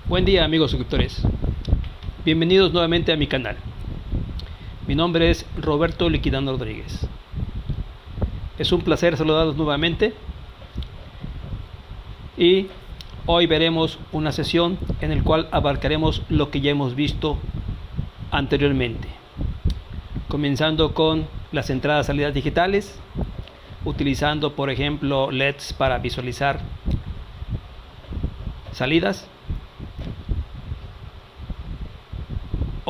Buen día amigos suscriptores, bienvenidos nuevamente a mi canal. Mi nombre es Roberto Liquidando Rodríguez. Es un placer saludarlos nuevamente y hoy veremos una sesión en la cual abarcaremos lo que ya hemos visto anteriormente, comenzando con las entradas y salidas digitales, utilizando por ejemplo LEDs para visualizar salidas,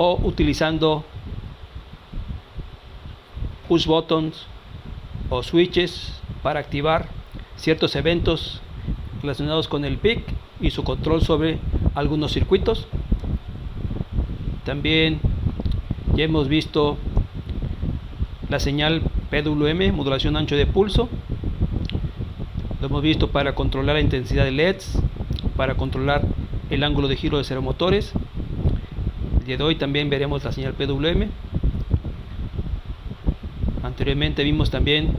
o utilizando push buttons o switches para activar ciertos eventos relacionados con el PIC y su control sobre algunos circuitos. También ya hemos visto la señal PWM, modulación ancho de pulso. Lo hemos visto para controlar la intensidad de LEDs, para controlar el ángulo de giro de servomotores. El día de hoy también veremos la señal PWM. Anteriormente vimos también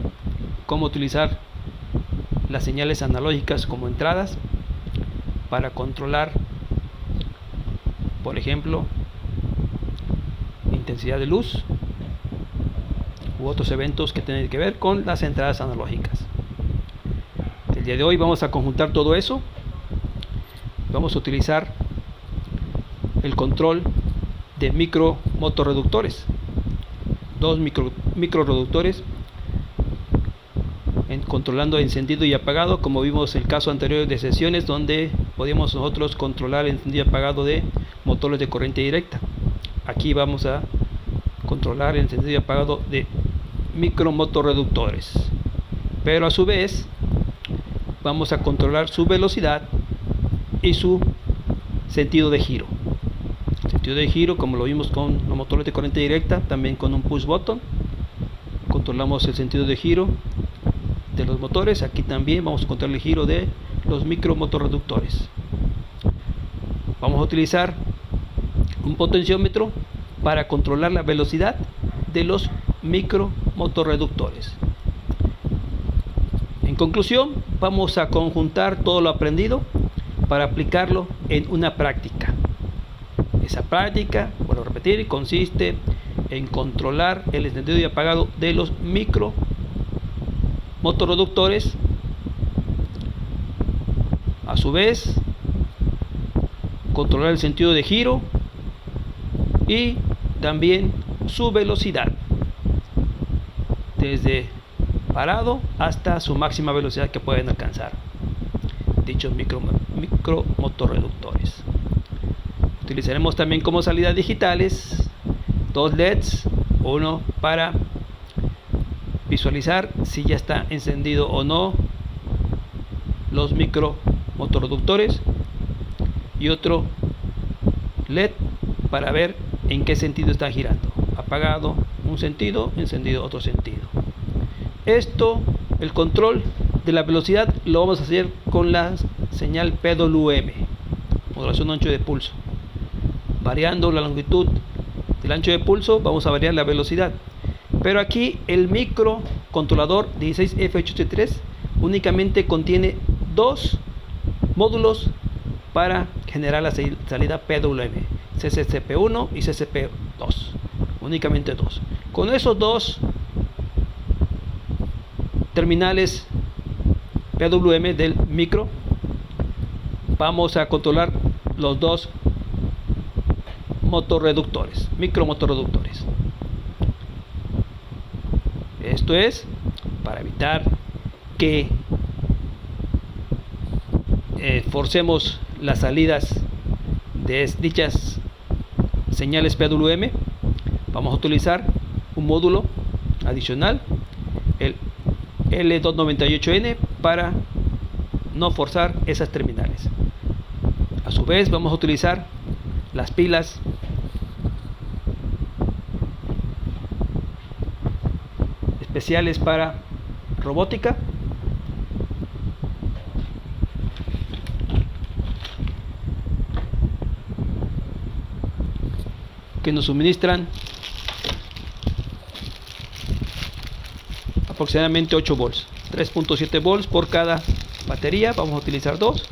cómo utilizar las señales analógicas como entradas para controlar, por ejemplo, intensidad de luz u otros eventos que tienen que ver con las entradas analógicas. El día de hoy vamos a conjuntar todo eso. Vamos a utilizar el control de micro motorreductores, dos micro reductores controlando encendido y apagado, como vimos el caso anterior de sesiones donde podíamos nosotros controlar el encendido y apagado de motores de corriente directa. Aquí vamos a controlar el encendido y apagado de micro motorreductores, pero a su vez vamos a controlar su velocidad y su sentido de giro. Sentido de giro, como lo vimos con los motores de corriente directa, también con un push button controlamos el sentido de giro de los motores. Aquí también vamos a controlar el giro de los micro motorreductores. Vamos a utilizar un potenciómetro para controlar la velocidad de los micro motorreductores. En conclusión, vamos a conjuntar todo lo aprendido para aplicarlo en una práctica. Esa práctica, vuelvo a repetir, consiste en controlar el encendido y apagado de los micro motorreductores, a su vez controlar el sentido de giro y también su velocidad desde parado hasta su máxima velocidad que pueden alcanzar dichos micro motorreductores. Utilizaremos también como salidas digitales dos LEDs, uno para visualizar si ya está encendido o no los micro motorreductores, y otro LED para ver en qué sentido está girando: apagado un sentido, encendido otro sentido. Esto, el control de la velocidad, lo vamos a hacer con la señal PWM, modulación ancho de pulso. Variando la longitud del ancho de pulso vamos a variar la velocidad, pero aquí el microcontrolador 16F873 únicamente contiene dos módulos para generar la salida PWM, CCCP1 y CCP2, únicamente dos. Con esos dos terminales PWM del micro vamos a controlar los dos motorreductores, micro motorreductores. Esto es para evitar que forcemos las salidas de dichas señales PWM. Vamos a utilizar un módulo adicional, el L298N, para no forzar esas terminales. A su vez vamos a utilizar las pilas especiales para robótica, que nos suministran aproximadamente 8 volts, 3.7 volts por cada batería. Vamos a utilizar dos,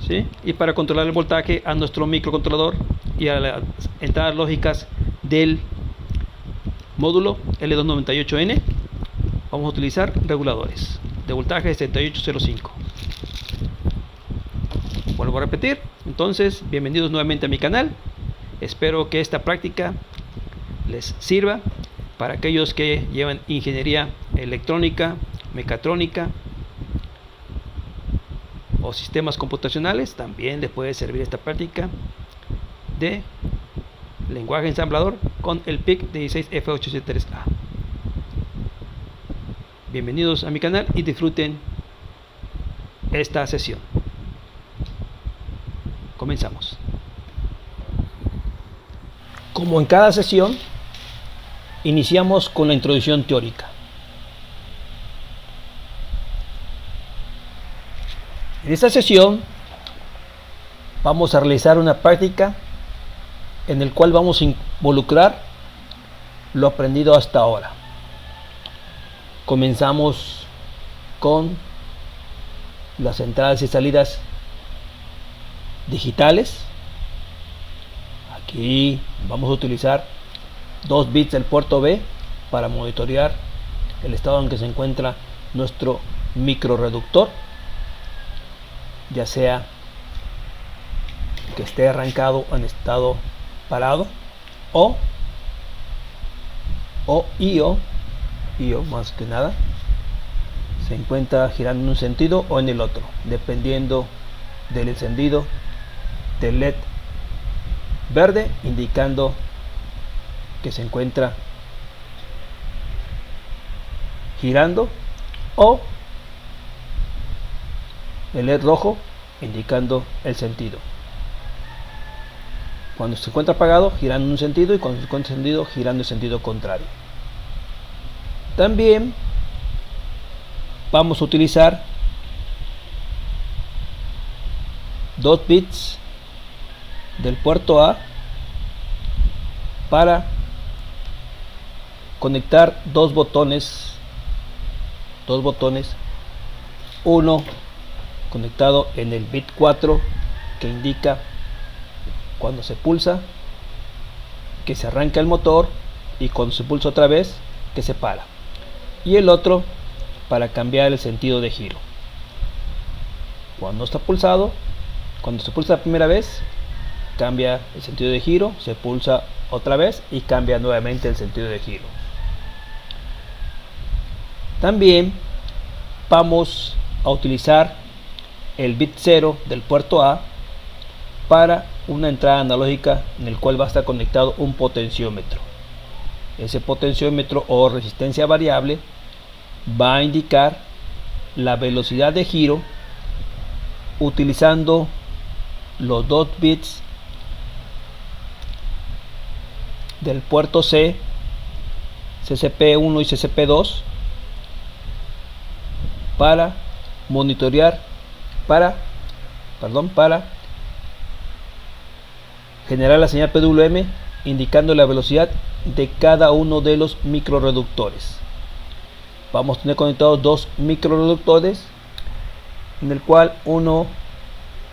¿sí? Y para controlar el voltaje a nuestro microcontrolador y a las entradas lógicas del módulo L298N, vamos a utilizar reguladores de voltaje 7805. Vuelvo a repetir. Entonces, bienvenidos nuevamente a mi canal. Espero que esta práctica les sirva para aquellos que llevan ingeniería electrónica, mecatrónica o sistemas computacionales. También les puede servir esta práctica de lenguaje ensamblador con el PIC 16F873A. Bienvenidos a mi canal y disfruten esta sesión. Comenzamos. Como en cada sesión, iniciamos con la introducción teórica. En esta sesión vamos a realizar una práctica en el cual vamos a involucrar lo aprendido hasta ahora. Comenzamos con las entradas y salidas digitales. Aquí vamos a utilizar 2 bits del puerto B para monitorear el estado en que se encuentra nuestro microreductor, ya sea que esté arrancado en estado parado o IO más que nada se encuentra girando en un sentido o en el otro, dependiendo del encendido del LED verde, indicando que se encuentra girando, o el LED rojo indicando el sentido. Cuando se encuentra apagado, girando en un sentido, y cuando se encuentra encendido, girando en sentido contrario. También vamos a utilizar 2 bits del puerto A para conectar dos botones, uno conectado en el bit 4 que indica cuando se pulsa que se arranca el motor, y cuando se pulsa otra vez que se para, y el otro para cambiar el sentido de giro. Cuando está pulsado, cuando se pulsa la primera vez, cambia el sentido de giro, se pulsa otra vez y cambia nuevamente el sentido de giro. También vamos a utilizar el bit 0 del puerto A para una entrada analógica en el cual va a estar conectado un potenciómetro. Ese potenciómetro o resistencia variable va a indicar la velocidad de giro utilizando los 2 bits del puerto C, CCP1 y CCP2, para monitorear, para generar la señal PWM, indicando la velocidad de cada uno de los microreductores. Vamos a tener conectados 2 microreductores, en el cual uno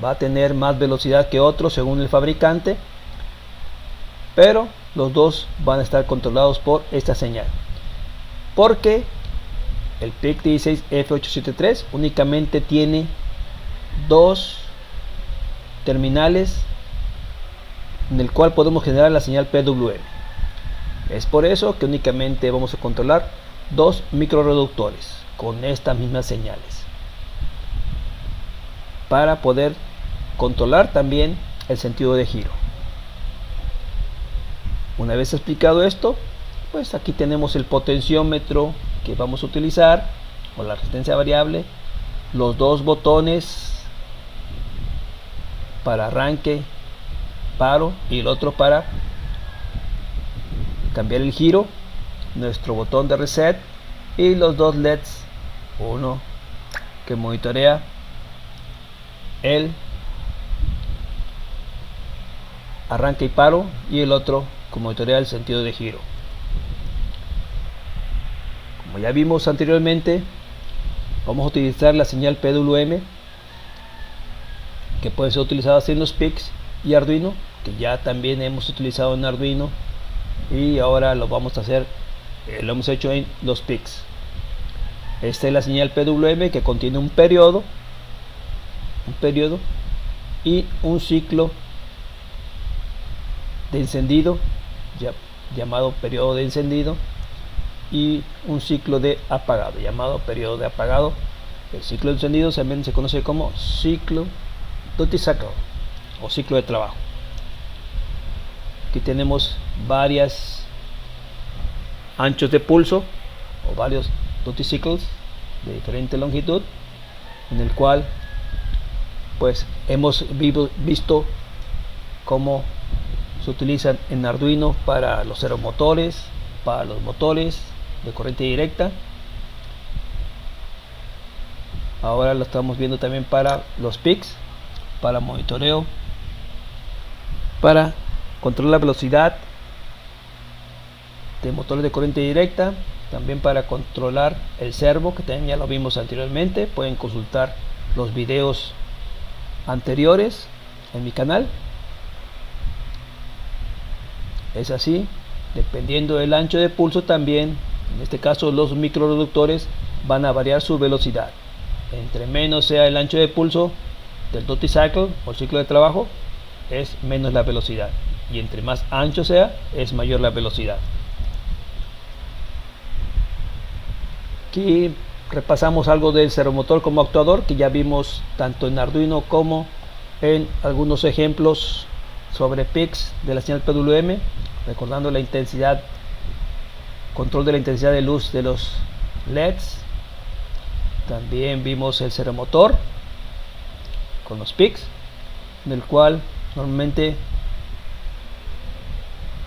va a tener más velocidad que otro según el fabricante, pero los dos van a estar controlados por esta señal, porque el PIC 16F873 únicamente tiene 2 terminales en el cual podemos generar la señal PWM. Es por eso que únicamente vamos a controlar 2 microreductores con estas mismas señales, para poder controlar también el sentido de giro. Una vez explicado esto, pues aquí tenemos el potenciómetro que vamos a utilizar, o la resistencia variable, los 2 botones para arranque, paro, y el otro para cambiar el giro, nuestro botón de reset, y los 2 LEDs, uno que monitorea el arranque y paro, y el otro que monitorea el sentido de giro. Como ya vimos anteriormente, vamos a utilizar la señal PWM que pueden ser utilizadas en los PICs y Arduino, que ya también hemos utilizado en Arduino y ahora lo vamos a hacer, lo hemos hecho en los PICs. Esta es la señal PWM, que contiene un periodo y un ciclo de encendido llamado periodo de encendido y un ciclo de apagado llamado periodo de apagado. El ciclo de encendido también se conoce como ciclo duty cycle o ciclo de trabajo. Aquí tenemos varias anchos de pulso o varios duty cycles de diferente longitud, en el cual pues hemos visto cómo se utilizan en Arduino para los servomotores, para los motores de corriente directa. Ahora lo estamos viendo también para los PICs, para monitoreo, para controlar la velocidad de motores de corriente directa, también para controlar el servo, que también ya lo vimos anteriormente. Pueden consultar los videos anteriores en mi canal. Es así, dependiendo del ancho de pulso también, en este caso los microreductores van a variar su velocidad. Entre menos sea el ancho de pulso del duty cycle o ciclo de trabajo, es menos la velocidad, y entre más ancho sea, es mayor la velocidad. Aquí repasamos algo del servomotor como actuador, que ya vimos tanto en Arduino como en algunos ejemplos sobre PICs de la señal PWM, recordando la intensidad, control de la intensidad de luz de los LEDs. También vimos el servomotor con los PICs, en el cual normalmente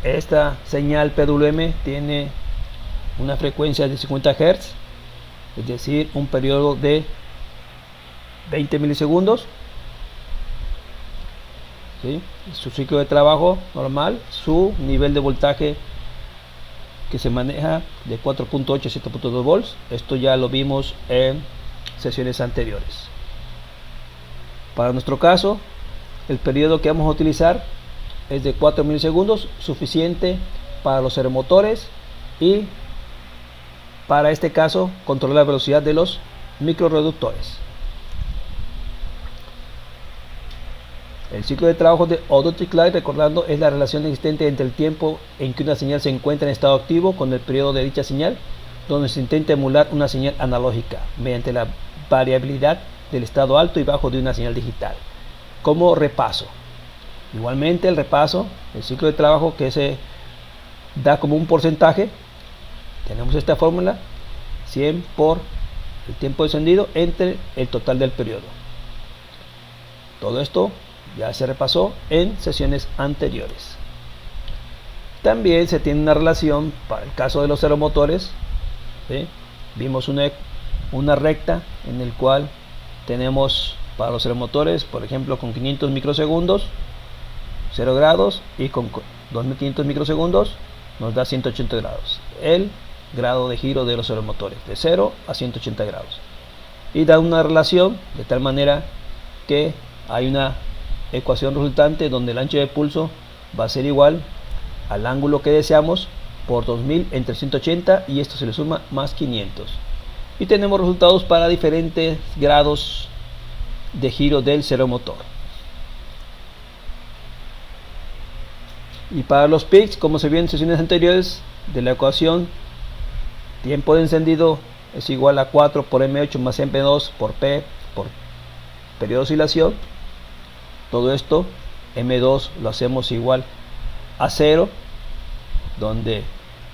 esta señal PWM tiene una frecuencia de 50 Hz, es decir, un periodo de 20 milisegundos. ¿Sí? Su ciclo de trabajo normal, su nivel de voltaje que se maneja de 4.8 a 7.2 volts. Esto ya lo vimos en sesiones anteriores. Para nuestro caso, el periodo que vamos a utilizar es de 4 milisegundos, suficiente para los servomotores y para este caso controlar la velocidad de los microreductores. El ciclo de trabajo de duty cycle, recordando, es la relación existente entre el tiempo en que una señal se encuentra en estado activo con el periodo de dicha señal, donde se intenta emular una señal analógica mediante la variabilidad del estado alto y bajo de una señal digital. Como repaso, igualmente el repaso, el ciclo de trabajo que se da como un porcentaje, tenemos esta fórmula: 100 por el tiempo encendido entre el total del periodo. Todo esto ya se repasó en sesiones anteriores. También se tiene una relación para el caso de los servomotores. ¿Sí? Vimos una recta en el cual tenemos para los servomotores, por ejemplo, con 500 microsegundos 0 grados, y con 2500 microsegundos nos da 180 grados el grado de giro de los servomotores, de 0 a 180 grados, y da una relación de tal manera que hay una ecuación resultante donde el ancho de pulso va a ser igual al ángulo que deseamos por 2000 entre 180, y esto se le suma más 500, y tenemos resultados para diferentes grados de giro del servomotor. Y para los PICs, como se vio en sesiones anteriores, de la ecuación tiempo de encendido es igual a 4 por M8 más MP2 por P por periodo de oscilación. Todo esto, M2 lo hacemos igual a 0, donde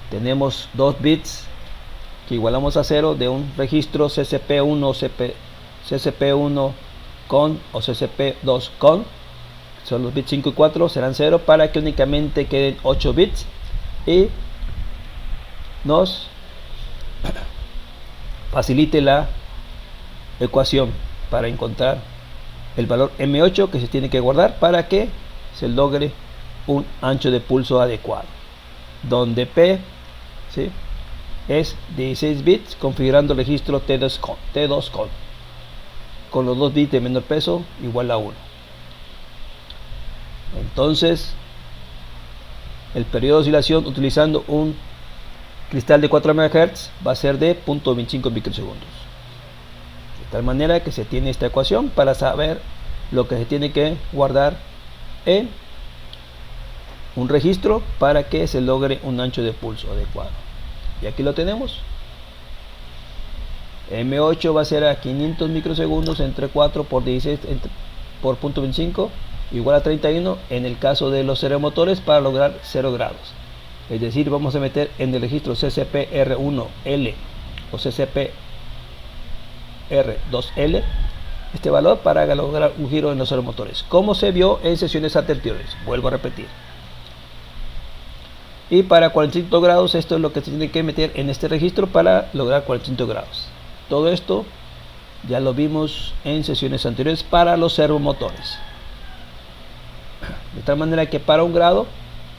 tenemos 2 bits que igualamos a 0 de un registro CCP1, CCP1 con o CCP2 con. Son los bits 5 y 4, serán 0 para que únicamente queden 8 bits, y nos facilite la ecuación para encontrar el valor M8 que se tiene que guardar para que se logre un ancho de pulso adecuado, donde P, ¿sí?, es 16 bits, configurando el registro T2 con los 2 bits de menor peso igual a 1. Entonces el periodo de oscilación utilizando un cristal de 4 MHz va a ser de 0.25 microsegundos. De tal manera que se tiene esta ecuación para saber lo que se tiene que guardar en un registro para que se logre un ancho de pulso adecuado. Y aquí lo tenemos. M8 va a ser a 500 microsegundos entre 4 por 16 por 0.25 igual a 31 en el caso de los servomotores para lograr 0 grados. Es decir, vamos a meter en el registro CCP-R1L o CCP-R2L este valor para lograr un giro en los servomotores, como se vio en sesiones anteriores. Vuelvo a repetir. Y para 45 grados, esto es lo que se tiene que meter en este registro para lograr 45 grados. Todo esto ya lo vimos en sesiones anteriores para los servomotores. De tal manera que para 1 grado,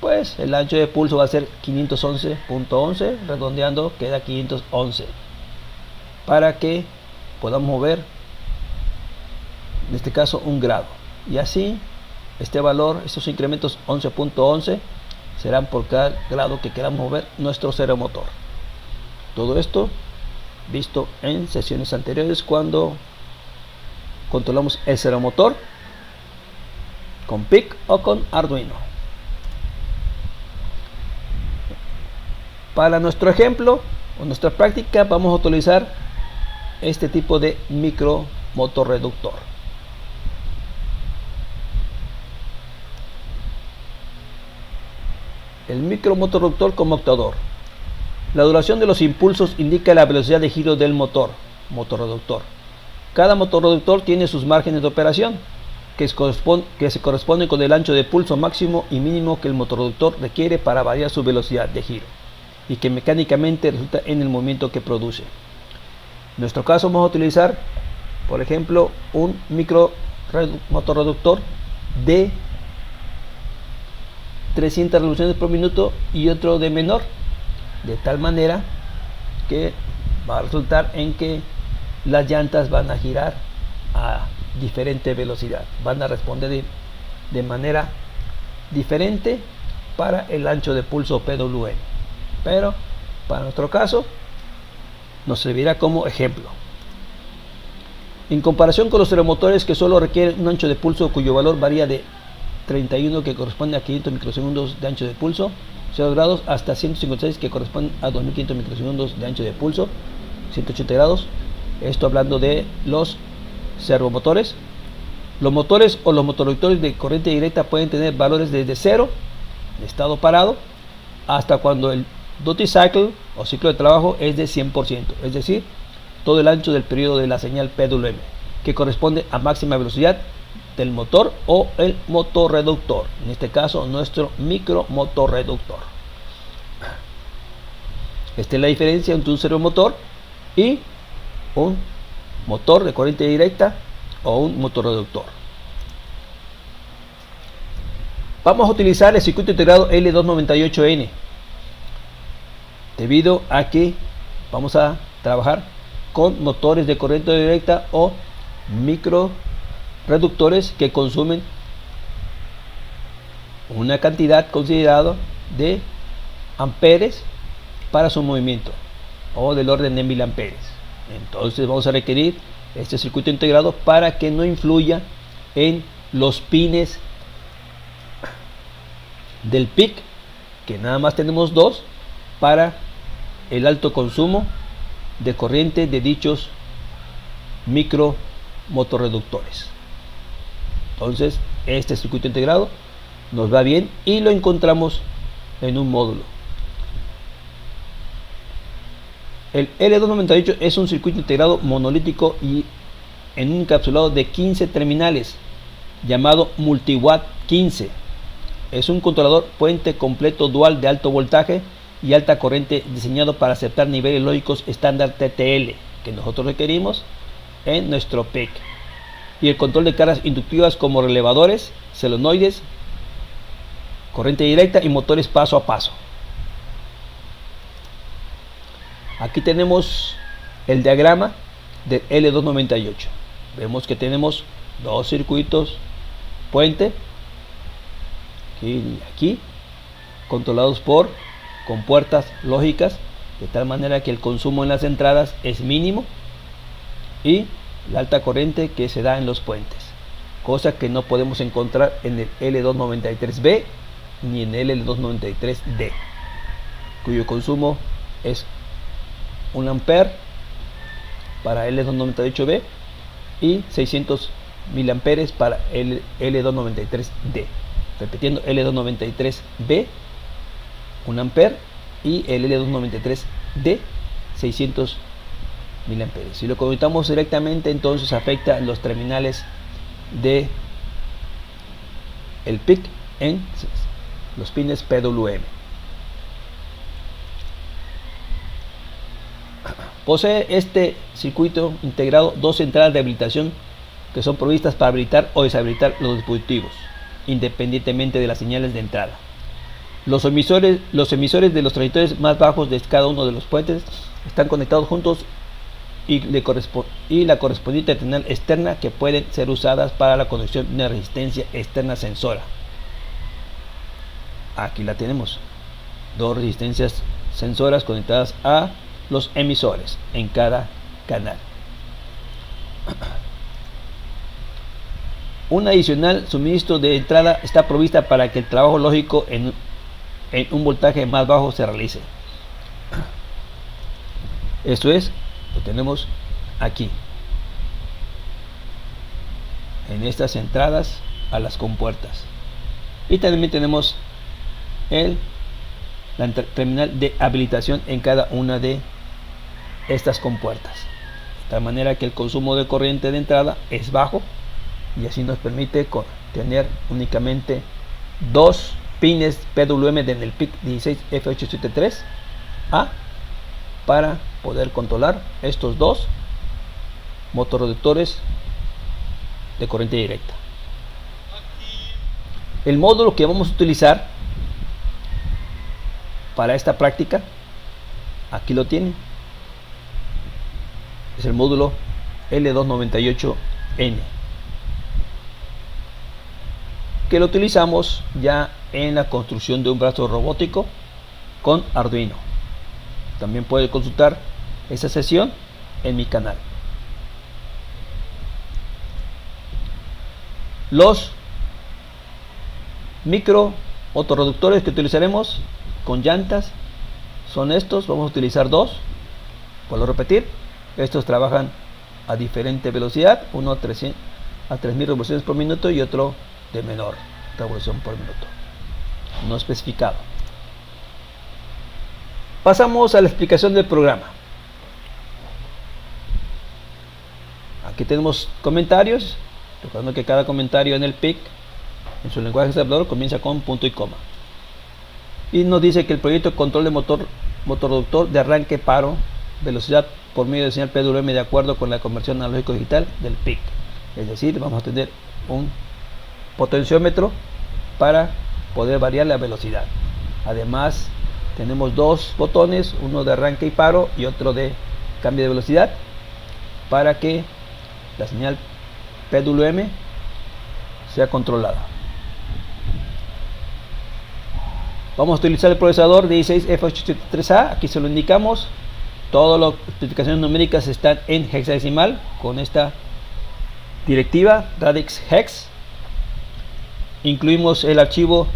pues el ancho de pulso va a ser 511.11, redondeando queda 511, para que podamos mover, en este caso, 1 grado. Y así, este valor, estos incrementos 11.11, serán por cada grado que queramos mover nuestro servomotor. Todo esto visto en sesiones anteriores cuando controlamos el servomotor con PIC o con Arduino. Para nuestro ejemplo o nuestra práctica vamos a utilizar este tipo de micro motorreductor. El micro motorreductor como actuador. La duración de los impulsos indica la velocidad de giro del motorreductor. Cada motorreductor tiene sus márgenes de operación que se corresponden con el ancho de pulso máximo y mínimo que el motorreductor requiere para variar su velocidad de giro y que mecánicamente resulta en el movimiento que produce. En nuestro caso vamos a utilizar, por ejemplo, un micro motorreductor de 300 revoluciones por minuto y otro de menor, de tal manera que va a resultar en que las llantas van a girar a diferente velocidad, van a responder de manera diferente para el ancho de pulso PWM, pero para nuestro caso nos servirá como ejemplo. En comparación con los servomotores que solo requieren un ancho de pulso cuyo valor varía de 31, que corresponde a 500 microsegundos de ancho de pulso, 0 grados, hasta 156, que corresponde a 2500 microsegundos de ancho de pulso, 180 grados. Esto hablando de los servomotores. Los motores o los motorreductores de corriente directa pueden tener valores desde 0, de estado parado, hasta cuando el duty cycle o ciclo de trabajo es de 100%, es decir, todo el ancho del periodo de la señal PWM, que corresponde a máxima velocidad del motor o el motorreductor, en este caso nuestro micro motorreductor. Esta es la diferencia entre un servomotor y un motor de corriente directa o un motorreductor. Vamos a utilizar el circuito integrado L298N debido a que vamos a trabajar con motores de corriente directa o micro reductores que consumen una cantidad considerada de amperes para su movimiento o del orden de 1000 amperes. Entonces vamos a requerir este circuito integrado para que no influya en los pines del PIC, que nada más tenemos 2 para el alto consumo de corriente de dichos micro motorreductores. Entonces este circuito integrado nos va bien y lo encontramos en un módulo. El L298 es un circuito integrado monolítico y en un encapsulado de 15 terminales llamado Multiwatt 15. Es un controlador puente completo dual de alto voltaje y alta corriente diseñado para aceptar niveles lógicos estándar TTL que nosotros requerimos en nuestro PIC, y el control de cargas inductivas como relevadores, solenoides, corriente directa y motores paso a paso. Aquí tenemos el diagrama del L298. Vemos que tenemos dos circuitos puente y aquí controlados por compuertas lógicas, de tal manera que el consumo en las entradas es mínimo y la alta corriente que se da en los puentes, cosa que no podemos encontrar en el L293B ni en el L293D, cuyo consumo es 1 ampere para L298B y 600 miliamperes para el L293D. Repitiendo, L293B 1 ampere y el L293D 600 miliamperes. Si lo conectamos directamente, entonces afecta los terminales de el PIC en los pines PWM. Posee este circuito integrado dos entradas de habilitación que son provistas para habilitar o deshabilitar los dispositivos, independientemente de las señales de entrada. Los emisores de los transistores más bajos de cada uno de los puentes están conectados juntos y la correspondiente terminal externa, que pueden ser usadas para la conexión de una resistencia externa sensora. Aquí la tenemos, dos resistencias sensoras conectadas a los emisores en cada canal. Un adicional suministro de entrada está provista para que el trabajo lógico en un voltaje más bajo se realice. Esto es, lo tenemos aquí en estas entradas a las compuertas, y también tenemos la terminal de habilitación en cada una de estas compuertas, de tal manera que el consumo de corriente de entrada es bajo, y así nos permite tener únicamente dos pines PWM en el PIC 16F873A para poder controlar estos dos motorreductores de corriente directa. El módulo que vamos a utilizar para esta práctica, aquí lo tienen, es el módulo L298N, que lo utilizamos ya en la construcción de un brazo robótico con Arduino. También puede consultar esa sesión en mi canal. Los micro motorreductores que utilizaremos con llantas son estos. Vamos a utilizar dos, vuelvo a repetir, estos trabajan a diferente velocidad, uno a 3000 revoluciones por minuto y otro de menor revolución por minuto, no especificado. Pasamos a la explicación del programa. Aquí tenemos comentarios, recordando que cada comentario en el PIC, en su lenguaje ensamblador, comienza con punto y coma, y nos dice que el proyecto de control de motorreductor de arranque, paro, velocidad por medio de señal PWM de acuerdo con la conversión analógico digital del PIC, es decir, vamos a tener un potenciómetro para poder variar la velocidad. Además tenemos dos botones, uno de arranque y paro y otro de cambio de velocidad, para que la señal PWM sea controlada. Vamos a utilizar el procesador 16F873A, aquí se lo indicamos. Todas las especificaciones numéricas están en hexadecimal con esta directiva Radix Hex. Incluimos el archivo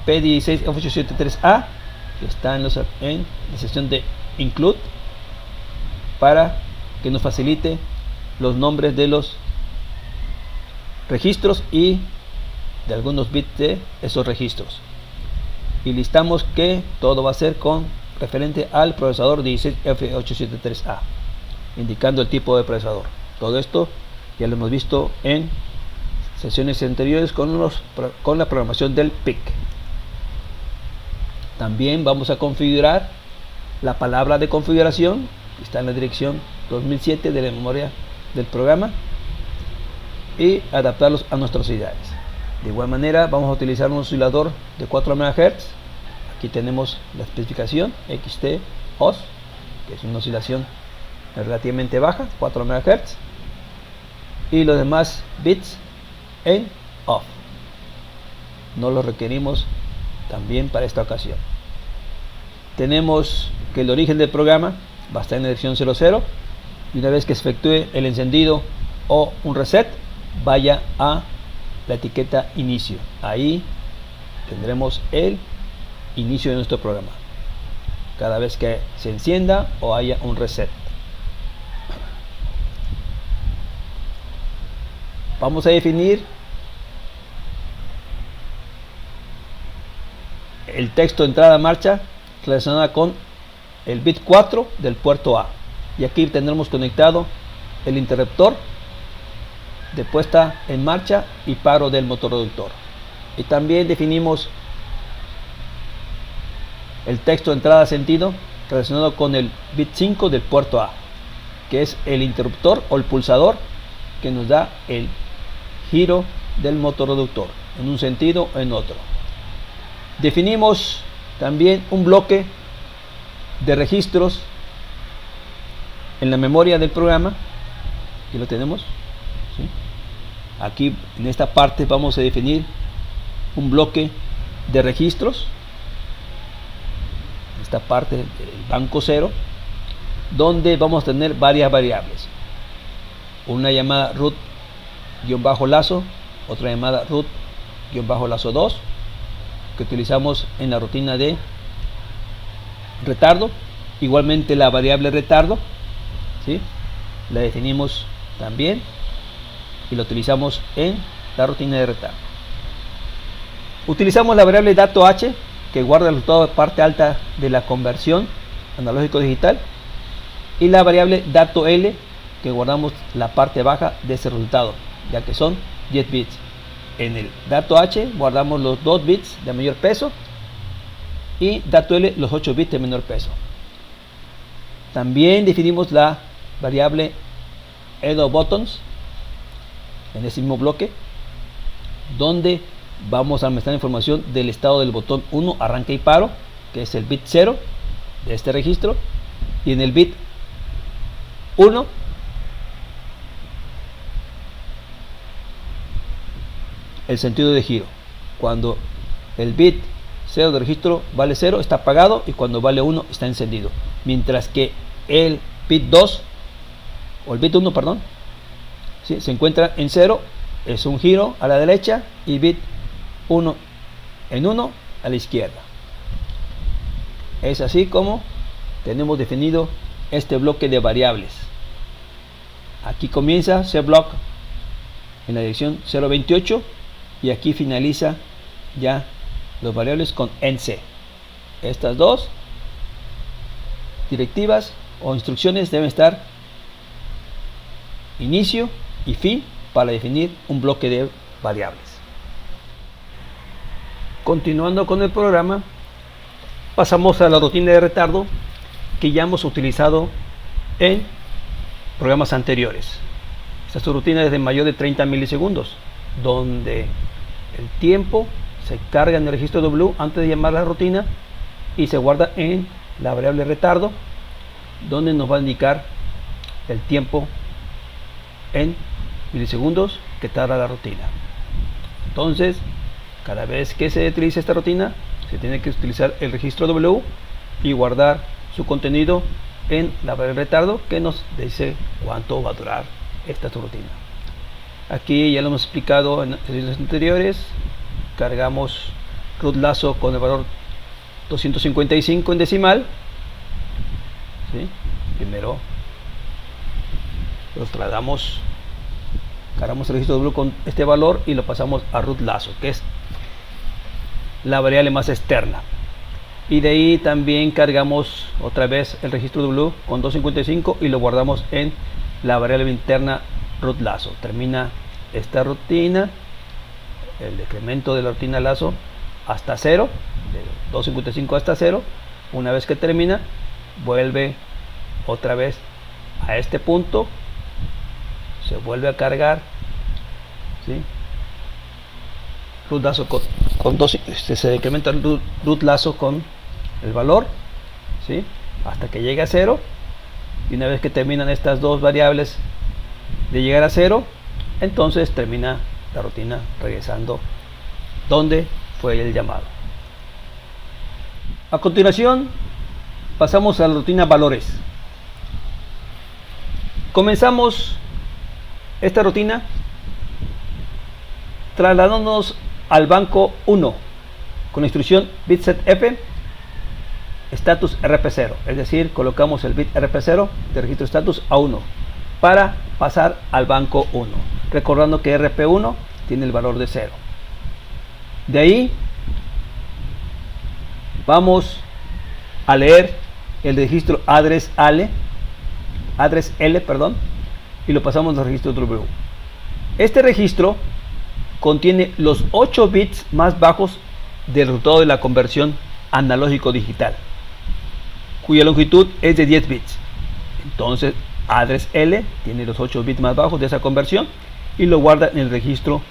P16F873A, que está en la sección de Include, para que nos facilite los nombres de los registros y de algunos bits de esos registros. Y listamos que todo va a ser con referente al procesador 16F873A, indicando el tipo de procesador. Todo esto ya lo hemos visto en sesiones anteriores con la programación del PIC. También vamos a configurar la palabra de configuración, que está en la dirección 2007 de la memoria del programa, y adaptarlos a nuestras necesidades. De igual manera vamos a utilizar un oscilador de 4 MHz. Aquí tenemos la especificación XT OS, que es una oscilación relativamente baja, 4 MHz, y los demás bits en off. no lo requerimos también para esta ocasión. Tenemos que el origen del programa va a estar en la dirección 00 y una vez que se efectúe el encendido o un reset, vaya a la etiqueta inicio. Ahí tendremos el inicio de nuestro programa cada vez que se encienda o haya un reset. Vamos a definir el texto de entrada a marcha relacionada con el bit 4 del puerto A, y aquí tendremos conectado el interruptor de puesta en marcha y paro del motor reductor, y también definimos el texto de entrada a sentido relacionado con el bit 5 del puerto A, que es el interruptor o el pulsador que nos da el giro del motor reductor en un sentido o en otro. Definimos también un bloque de registros en la memoria del programa, aquí lo tenemos, ¿sí? Aquí en esta parte vamos a definir un bloque de registros, esta parte del banco 0, donde vamos a tener varias variables, una llamada root-lazo, otra llamada root-lazo 2, que utilizamos en la rutina de retardo. Igualmente la variable retardo, ¿sí?, la definimos también y la utilizamos en la rutina de retardo. Utilizamos la variable dato h, que guarda el resultado de parte alta de la conversión analógico digital, y la variable dato l, que guardamos la parte baja de ese resultado, ya que son 10 bits. En el dato h guardamos los 2 bits de mayor peso y dato l los 8 bits de menor peso. También definimos la variable edo-buttons en ese mismo bloque, donde vamos a almacenar información del estado del botón 1 arranque y paro, que es el bit 0 de este registro, y en el bit 1 el sentido de giro. Cuando el bit 0 del registro vale 0 está apagado, y cuando vale 1 está encendido, mientras que el bit 2 o el bit 1, perdón, ¿sí?, se encuentra en 0, es un giro a la derecha, y bit 1 en 1 a la izquierda. Es así como tenemos definido este bloque de variables. Aquí comienza cblock en la dirección 028 y aquí finaliza ya los variables con nc. Estas dos directivas o instrucciones deben estar inicio y fin para definir un bloque de variables. Continuando con el programa, pasamos a la rutina de retardo que ya hemos utilizado en programas anteriores. Esta rutina es de mayor de 30 milisegundos, donde el tiempo se carga en el registro W antes de llamar a la rutina y se guarda en la variable retardo, donde nos va a indicar el tiempo en milisegundos que tarda la rutina. Entonces, cada vez que se utilice esta rutina, se tiene que utilizar el registro W y guardar su contenido en la variable retardo, que nos dice cuánto va a durar esta rutina. Aquí ya lo hemos explicado en sesiones anteriores. Cargamos root lazo con el valor 255 en decimal, ¿sí? Primero los trasladamos, cargamos el registro W con este valor y lo pasamos a root lazo, que es la variable más externa, y de ahí también cargamos otra vez el registro W con 255 y lo guardamos en la variable interna root lazo. Termina esta rutina, el decremento de la rutina lazo hasta 0, de 255 hasta 0. Una vez que termina, vuelve otra vez a este punto, se vuelve a cargar, ¿sí? Root lazo con 2, se decrementa el root lazo con el valor, ¿sí?, hasta que llegue a 0, y una vez que terminan estas dos variables de llegar a 0, entonces termina la rutina regresando donde fue el llamado. A continuación pasamos a la rutina valores. Comenzamos esta rutina trasladándonos al banco 1 con la instrucción bit set F status RP0, es decir, colocamos el bit RP0 de registro status a 1 para pasar al banco 1, recordando que RP1 tiene el valor de 0. De ahí vamos a leer el registro address L, y lo pasamos al registro W. Este registro contiene los 8 bits más bajos del resultado de la conversión analógico digital, cuya longitud es de 10 bits. Entonces address L tiene los 8 bits más bajos de esa conversión y lo guarda en el registro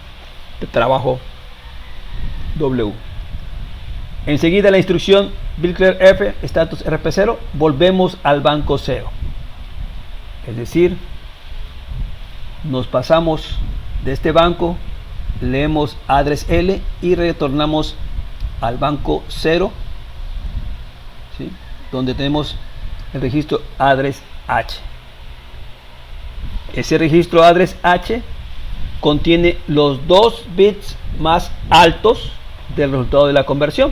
de trabajo W. Enseguida la instrucción bclear F status RP0, volvemos al banco 0, es decir, nos pasamos de este banco, leemos address L y retornamos al banco 0, ¿sí?, donde tenemos el registro address H. Ese registro address H contiene los 2 bits más altos del resultado de la conversión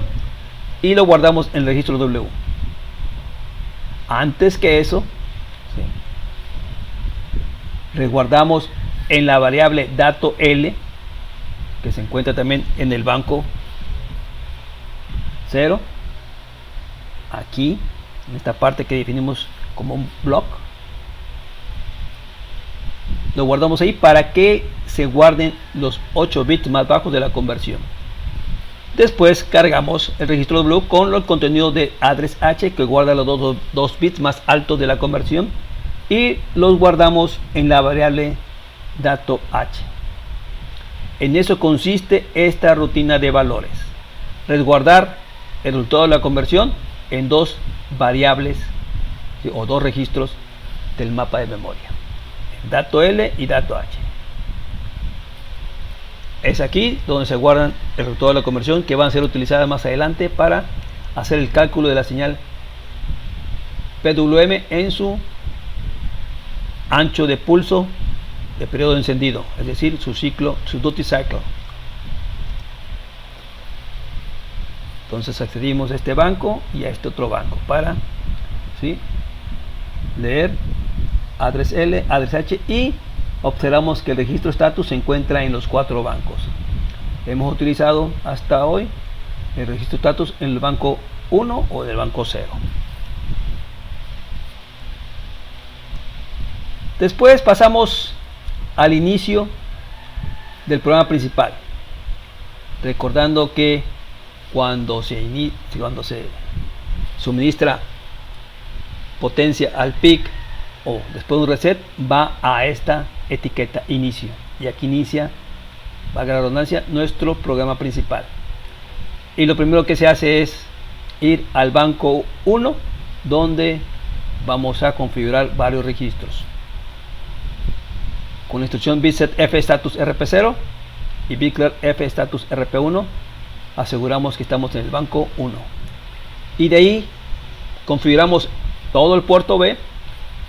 y lo guardamos en el registro W. Antes que eso, ¿sí?, resguardamos en la variable dato L, que se encuentra también en el banco 0, aquí en esta parte que definimos como un block, lo guardamos ahí para que se guarden los 8 bits más bajos de la conversión. Después cargamos el registro W con los contenidos de address H, que guarda los 2 bits más altos de la conversión, y los guardamos en la variable dato H. En eso consiste esta rutina de valores: resguardar el resultado de la conversión en 2 variables, ¿sí?, o 2 registros del mapa de memoria, dato L y dato H. Es aquí donde se guardan el resultado de la conversión, que van a ser utilizadas más adelante para hacer el cálculo de la señal PWM en su ancho de pulso de periodo de encendido, es decir, su ciclo, su duty cycle. Entonces accedimos a este banco y a este otro banco para, ¿sí?, leer address L, address H, y observamos que el registro status se encuentra en los 4 bancos. Hemos utilizado hasta hoy el registro status en el banco 1 o del banco 0. Después pasamos al inicio del programa principal, recordando que cuando se suministra potencia al PIC o después de un reset, va a esta etiqueta inicio, y aquí inicia, valga la redundancia, nuestro programa principal. Y lo primero que se hace es ir al banco 1, donde vamos a configurar varios registros con la instrucción bitset F status RP0 y bclear F status RP1. Aseguramos que estamos en el banco 1 y de ahí configuramos todo el puerto B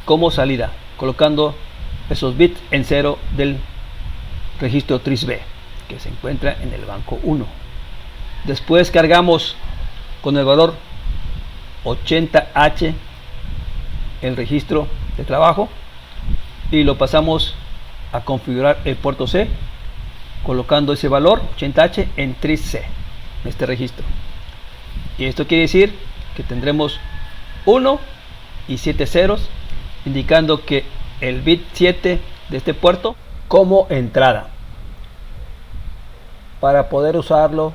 como salida, colocando esos bits en 0 del registro tris B, que se encuentra en el banco 1. Después cargamos con el valor 80H el registro de trabajo y lo pasamos a configurar el puerto C, colocando ese valor 80H en tris C, en este registro. Y esto quiere decir que tendremos 1 y 7 ceros, indicando que el bit 7 de este puerto como entrada, para poder usarlo,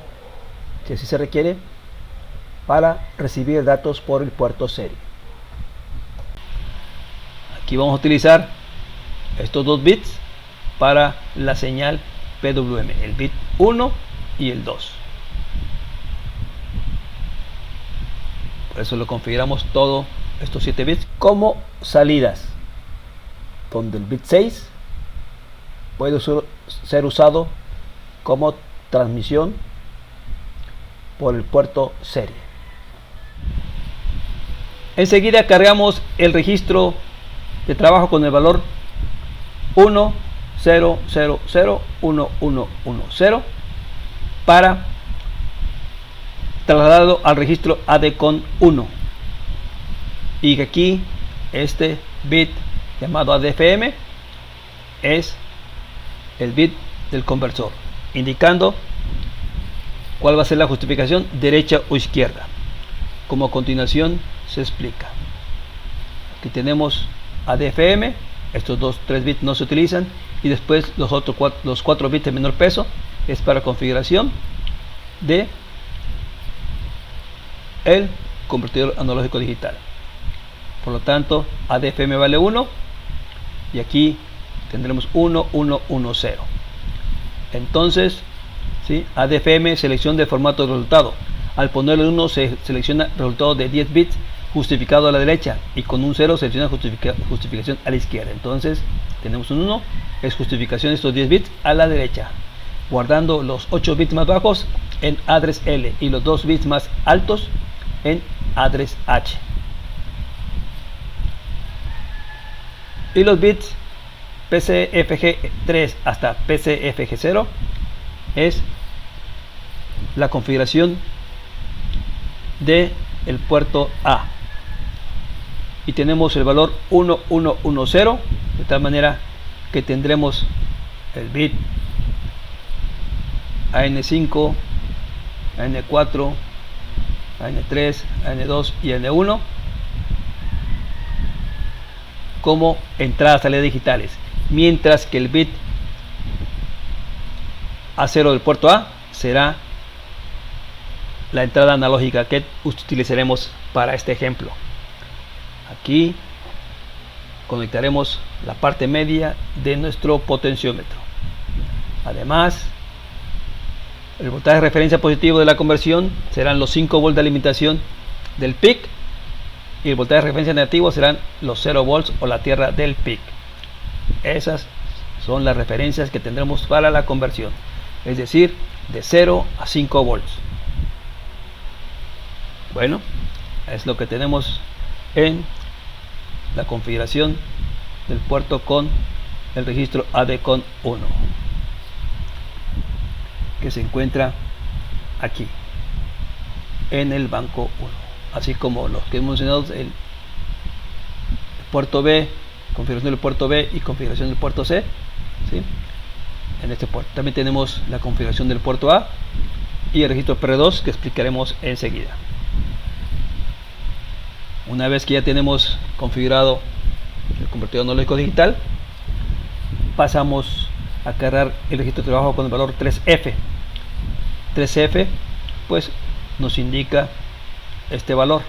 si así se requiere, para recibir datos por el puerto serie. Aquí vamos a utilizar estos 2 bits para la señal PWM, el bit 1 y el 2. Por eso lo configuramos todo estos 7 bits como salidas, donde el bit 6 puede ser usado como transmisión por el puerto serie. Enseguida cargamos el registro de trabajo con el valor 10001110 para trasladarlo al registro ADCON 1, y que aquí este bit llamado ADFM es el bit del conversor, indicando cuál va a ser la justificación, derecha o izquierda, como a continuación se explica. Aquí tenemos ADFM, estos 3 bits no se utilizan, y después los 4 bits de menor peso es para configuración de el convertidor analógico digital. Por lo tanto, ADFM vale 1 y aquí tendremos 1110. Entonces, ¿sí? ADFM, selección de formato de resultado. Al ponerle 1 se selecciona resultado de 10 bits justificado a la derecha, y con un 0 selecciona justificación a la izquierda. Entonces tenemos un 1, es justificación de estos 10 bits a la derecha, guardando los 8 bits más bajos en address L y los 2 bits más altos en address H. Y los bits PCFG3 hasta PCFG0 es la configuración de el puerto A, y tenemos el valor 1110, de tal manera que tendremos el bit AN5, AN4, AN3, AN2 y AN1 como entradas salida digitales, mientras que el bit A0 del puerto A será la entrada analógica que utilizaremos para este ejemplo. Aquí conectaremos la parte media de nuestro potenciómetro. Además, el voltaje de referencia positivo de la conversión serán los 5 volts de alimentación del PIC, y el voltaje de referencia negativo serán los 0 volts o la tierra del PIC. Esas son las referencias que tendremos para la conversión, es decir, de 0 a 5 volts. Bueno, es lo que tenemos en la configuración del puerto con el registro ADCON 1, que se encuentra aquí en el banco 1, así como los que hemos mencionado, el puerto B, configuración del puerto B y configuración del puerto C, ¿sí? En este puerto también tenemos la configuración del puerto A y el registro PR2, que explicaremos enseguida. Una vez que ya tenemos configurado el convertidor analógico digital, pasamos a cargar el registro de trabajo con el valor 3F. 3F pues nos indica este valor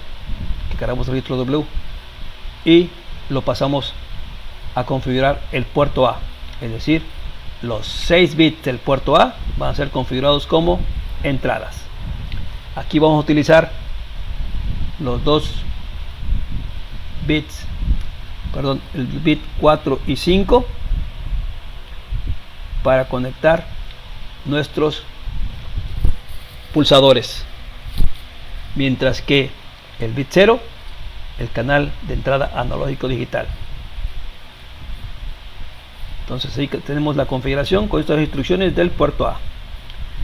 que cargamos el registro W, y lo pasamos a configurar el puerto A, es decir, los 6 bits del puerto A van a ser configurados como entradas. Aquí vamos a utilizar los dos bits, el bit 4 y 5 para conectar nuestros pulsadores, mientras que el bit 0, el canal de entrada analógico digital. Entonces ahí tenemos la configuración con estas instrucciones del puerto A,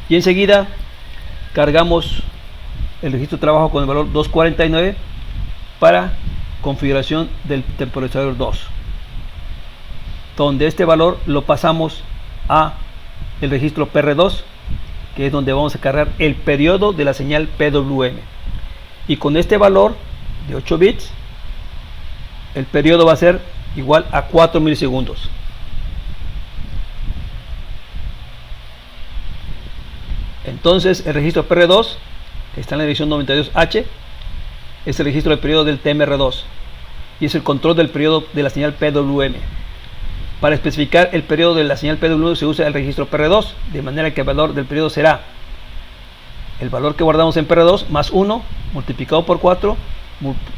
y enseguida cargamos el registro de trabajo con el valor 249 para configuración del temporizador 2, donde este valor lo pasamos a el registro PR2, que es donde vamos a cargar el periodo de la señal PWM, y con este valor de 8 bits el periodo va a ser igual a 4 milisegundos. Entonces el registro PR2, que está en la dirección 92H, es el registro del periodo del TMR2 y es el control del periodo de la señal PWM. Para especificar el periodo de la señal PWM se usa el registro PR2, de manera que el valor del periodo será el valor que guardamos en PR2 más 1 multiplicado por 4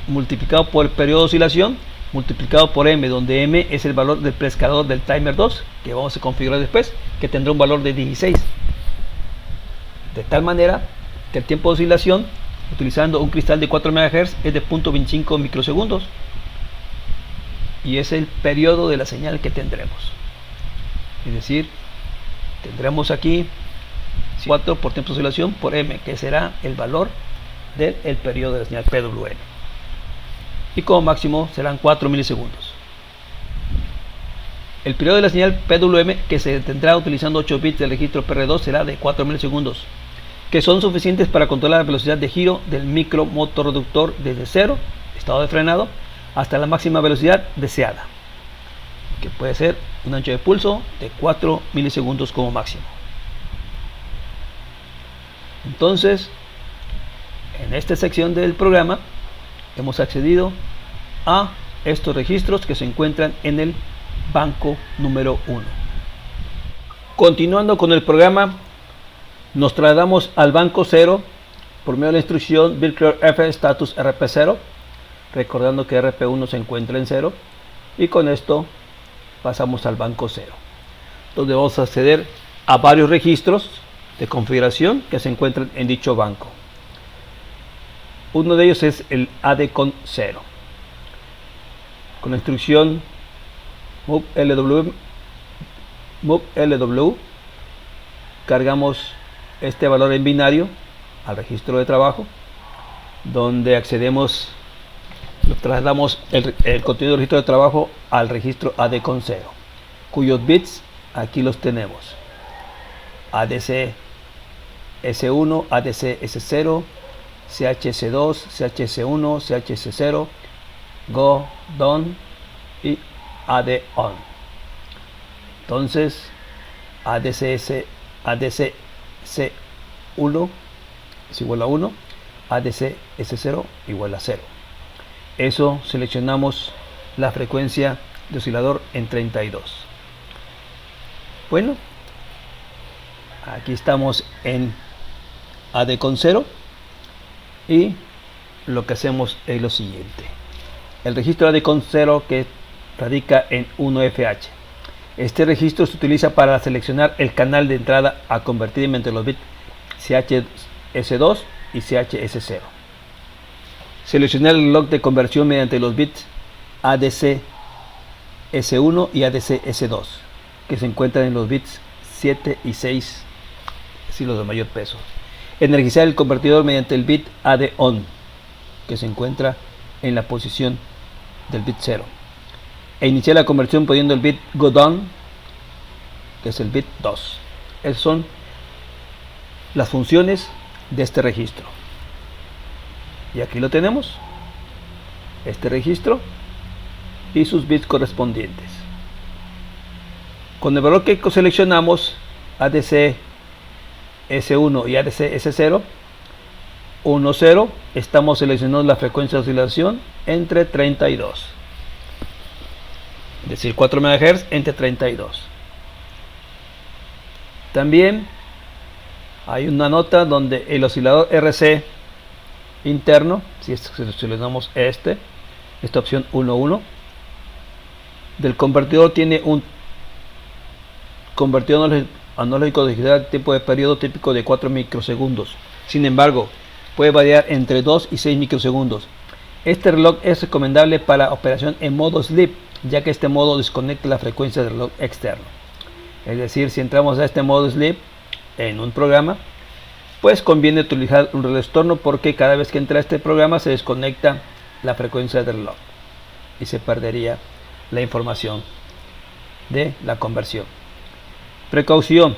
multiplicado por el periodo de oscilación multiplicado por M, donde M es el valor del preescalador del timer 2 que vamos a configurar después, que tendrá un valor de 16, de tal manera que el tiempo de oscilación utilizando un cristal de 4 MHz es de 0.25 microsegundos y es el periodo de la señal que tendremos. Es decir, tendremos aquí 4 por tiempo de oscilación por m, que será el valor del periodo de la señal PWM, y como máximo serán 4 milisegundos. El periodo de la señal PWM que se tendrá utilizando 8 bits del registro PR2 será de 4 milisegundos, que son suficientes para controlar la velocidad de giro del micro motorreductor desde 0, estado de frenado, hasta la máxima velocidad deseada, que puede ser un ancho de pulso de 4 milisegundos como máximo. Entonces, en esta sección del programa hemos accedido a estos registros que se encuentran en el banco número 1. Continuando con el programa, nos trasladamos al banco 0 por medio de la instrucción build clear f status rp0, recordando que rp1 se encuentra en 0, y con esto pasamos al banco 0, donde vamos a acceder a varios registros de configuración que se encuentran en dicho banco. Uno de ellos es el ADCON 0. Con la instrucción move LW cargamos este valor en binario al registro de trabajo, donde accedemos, trasladamos el contenido del registro de trabajo al registro ADCON 0, cuyos bits aquí los tenemos: ADC S1, ADC S0, CHS2, CHS1, CHS0, Go, Done y AD On. Entonces, ADC C1 es igual a 1, ADC S0 igual a 0. Eso seleccionamos la frecuencia de oscilador en 32. Bueno, aquí estamos en ADCON 0 y lo que hacemos es lo siguiente. El registro ADCON 0 que radica en 1FH. Este registro se utiliza para seleccionar el canal de entrada a convertir entre los bits CHS2 y CHS0. Seleccionar el log de conversión mediante los bits ADC S1 y ADC S2, que se encuentran en los bits 7 y 6, así los de mayor peso. Energizar el convertidor mediante el bit AD ON, que se encuentra en la posición del bit 0. E iniciar la conversión poniendo el bit Go Down, que es el bit 2. Esas son las funciones de este registro. Y aquí lo tenemos, este registro y sus bits correspondientes. Con el valor que seleccionamos, ADC S1 y ADC S0, 1, 0, estamos seleccionando la frecuencia de oscilación entre 32, es decir, 4 MHz entre 32. También hay una nota donde el oscilador RC interno, si seleccionamos esta opción 1.1 del convertidor, tiene un convertidor analógico digital tipo de periodo típico de 4 microsegundos. Sin embargo, puede variar entre 2 y 6 microsegundos. Este reloj es recomendable para operación en modo sleep, ya que este modo desconecta la frecuencia del reloj externo. Es decir, si entramos a este modo sleep en un programa, pues conviene utilizar un reloj externo, porque cada vez que entra este programa se desconecta la frecuencia del reloj y se perdería la información de la conversión. Precaución: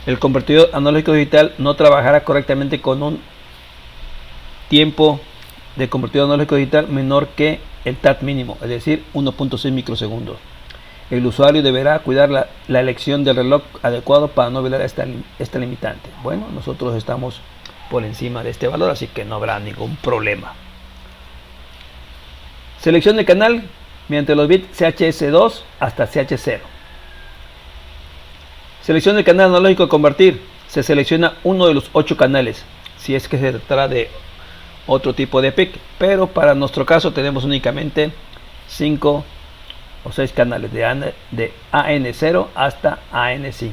el convertidor analógico digital no trabajará correctamente con un tiempo de convertidor analógico digital menor que el TAT mínimo, es decir, 1.6 microsegundos. El usuario deberá cuidar la elección del reloj adecuado para no violar esta limitante. Bueno, nosotros estamos por encima de este valor, así que no habrá ningún problema. Selección de canal mediante los bits CHS2 hasta CH0. Selección del canal analógico a convertir. Se selecciona uno de los 8 canales, si es que se tratará de otro tipo de PIC, pero para nuestro caso tenemos únicamente 5 o 6 canales de AN0 hasta AN5.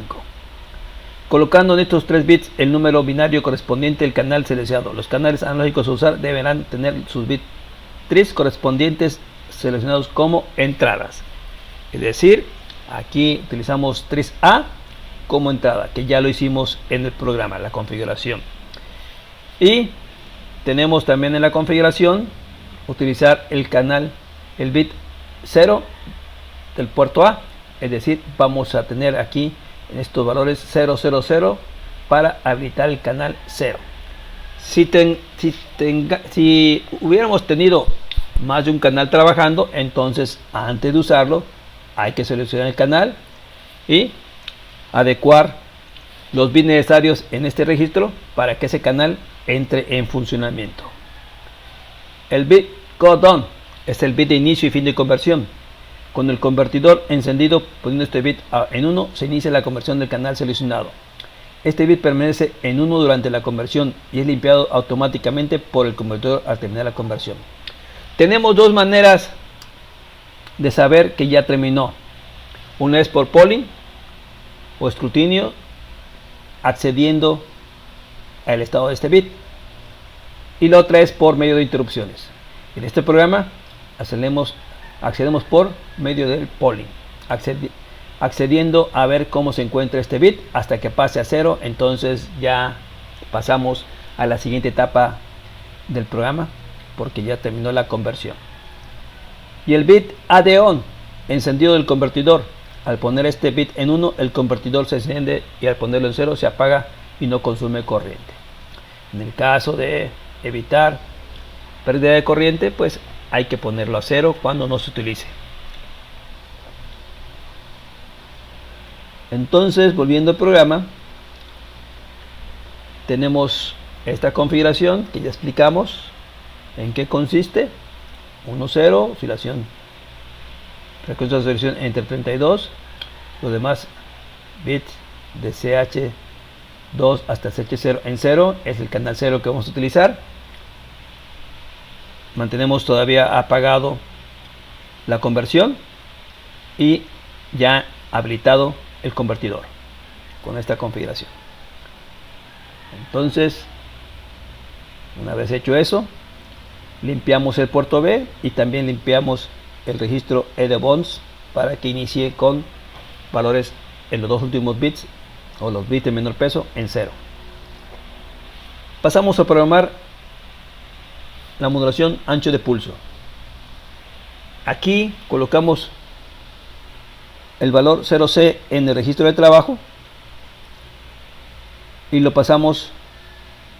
colocando en estos 3 bits el número binario correspondiente al canal seleccionado. Los canales analógicos a usar deberán tener sus bits tris correspondientes seleccionados como entradas. Es decir, aquí utilizamos tris A como entrada, que ya lo hicimos en el programa, la configuración. Y tenemos también en la configuración utilizar el canal, el bit 0 del puerto A. Es decir, vamos a tener aquí en estos valores 000 para habilitar el canal 0. Si hubiéramos tenido más de un canal trabajando, entonces antes de usarlo hay que seleccionar el canal y adecuar los bits necesarios en este registro para que ese canal entre en funcionamiento. El bit go-down es el bit de inicio y fin de conversión. Con el convertidor encendido, poniendo este bit en 1, se inicia la conversión del canal seleccionado. Este bit permanece en 1 durante la conversión y es limpiado automáticamente por el convertidor al terminar la conversión. Tenemos dos maneras de saber que ya terminó. Una es por polling o escrutinio, accediendo al estado de este bit, y la otra es por medio de interrupciones. En este programa accedemos por medio del polling, accediendo a ver cómo se encuentra este bit hasta que pase a 0. Entonces ya pasamos a la siguiente etapa del programa porque ya terminó la conversión. Y el bit add-on, encendido del convertidor. Al poner este bit en 1, el convertidor se enciende, y al ponerlo en 0 se apaga y no consume corriente. En el caso de evitar pérdida de corriente, pues hay que ponerlo a 0 cuando no se utilice. Entonces, volviendo al programa, tenemos esta configuración que ya explicamos en qué consiste. 1-0, oscilación, frecuencia de oscilación entre 32, los demás bits de CH2 hasta CH0 en 0 es el canal 0 que vamos a utilizar. Mantenemos todavía apagado la conversión y ya habilitado el convertidor con esta configuración. Entonces, una vez hecho eso, limpiamos el puerto B y también limpiamos el registro EDBONS para que inicie con valores en los dos últimos bits o los bits de menor peso en 0. Pasamos a programar la modulación ancho de pulso. Aquí colocamos el valor 0C en el registro de trabajo y lo pasamos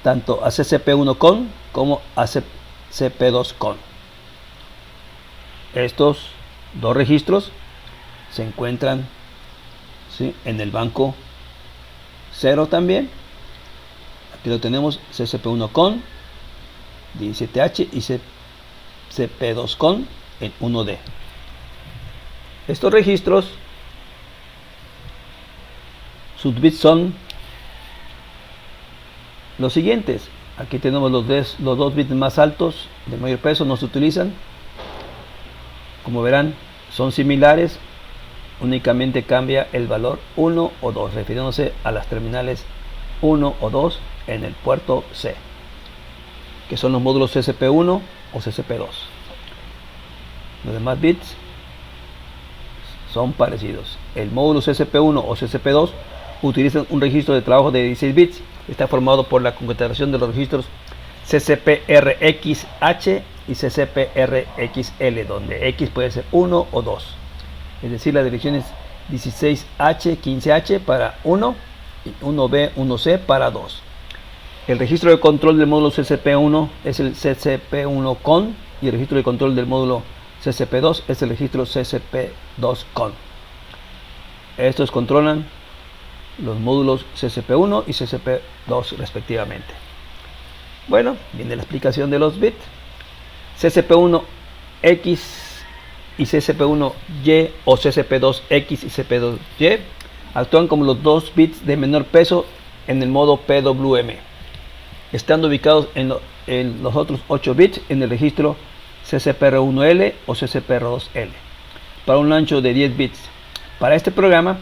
tanto a CCP1 con como a CP2 con. Estos dos registros se encuentran, ¿sí?, en el banco 0 también. Aquí lo tenemos, CCP1 con 17H y CP2 con en 1D. Estos registros, sus bits son los siguientes. Aquí tenemos los dos bits más altos de mayor peso, no se utilizan. Como verán, son similares, únicamente cambia el valor 1 o 2, refiriéndose a las terminales 1 o 2 en el puerto C, que son los módulos CCP1 o CCP2. Los demás bits son parecidos. El módulo CCP1 o CCP2 utiliza un registro de trabajo de 16 bits. Está formado por la concatenación de los registros CCPRXH y CCPRXL, donde X puede ser 1 o 2. Es decir, la dirección es 16H, 15H para 1 y 1B, 1C para 2. El registro de control del módulo CCP1 es el CCP1 con, y el registro de control del módulo CCP2 es el registro CCP2 con. Estos controlan los módulos CCP1 y CCP2 respectivamente. Bueno, viene la explicación de los bits. CCP1X y CCP1Y o CCP2X y CCP2Y actúan como los dos bits de menor peso en el modo PWM, estando ubicados en los otros 8 bits en el registro CCPR1L o CCPR2L para un ancho de 10 bits. Para este programa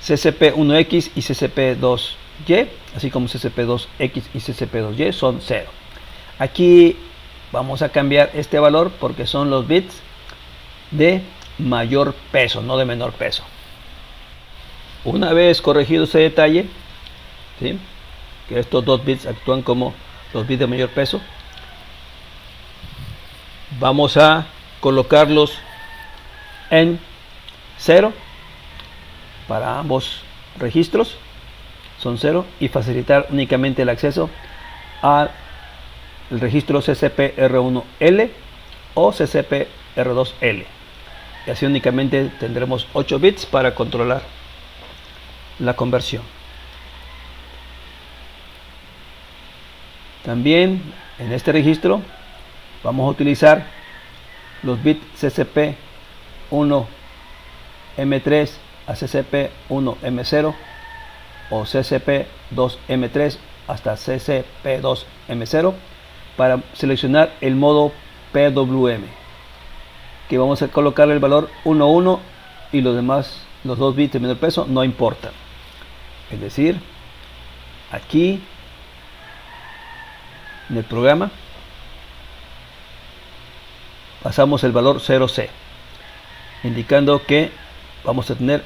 CCP1X y CCP2Y, así como CCP2X y CCP2Y son 0. Aquí vamos a cambiar este valor porque son los bits de mayor peso, no de menor peso. Una vez corregido ese detalle, ¿sí?, que estos dos bits actúan como los bits de mayor peso, vamos a colocarlos en 0 para ambos registros, son 0, y facilitar únicamente el acceso al registro CCP-R1L o CCP-R2L, y así únicamente tendremos 8 bits para controlar la conversión. También en este registro vamos a utilizar los bits CCP1M3 a CCP1M0 o CCP2M3 hasta CCP2M0 para seleccionar el modo PWM, que vamos a colocar el valor 11 y los demás, los 2 bits de menor peso, no importan. Es decir, aquí en el programa pasamos el valor 0C, indicando que vamos a tener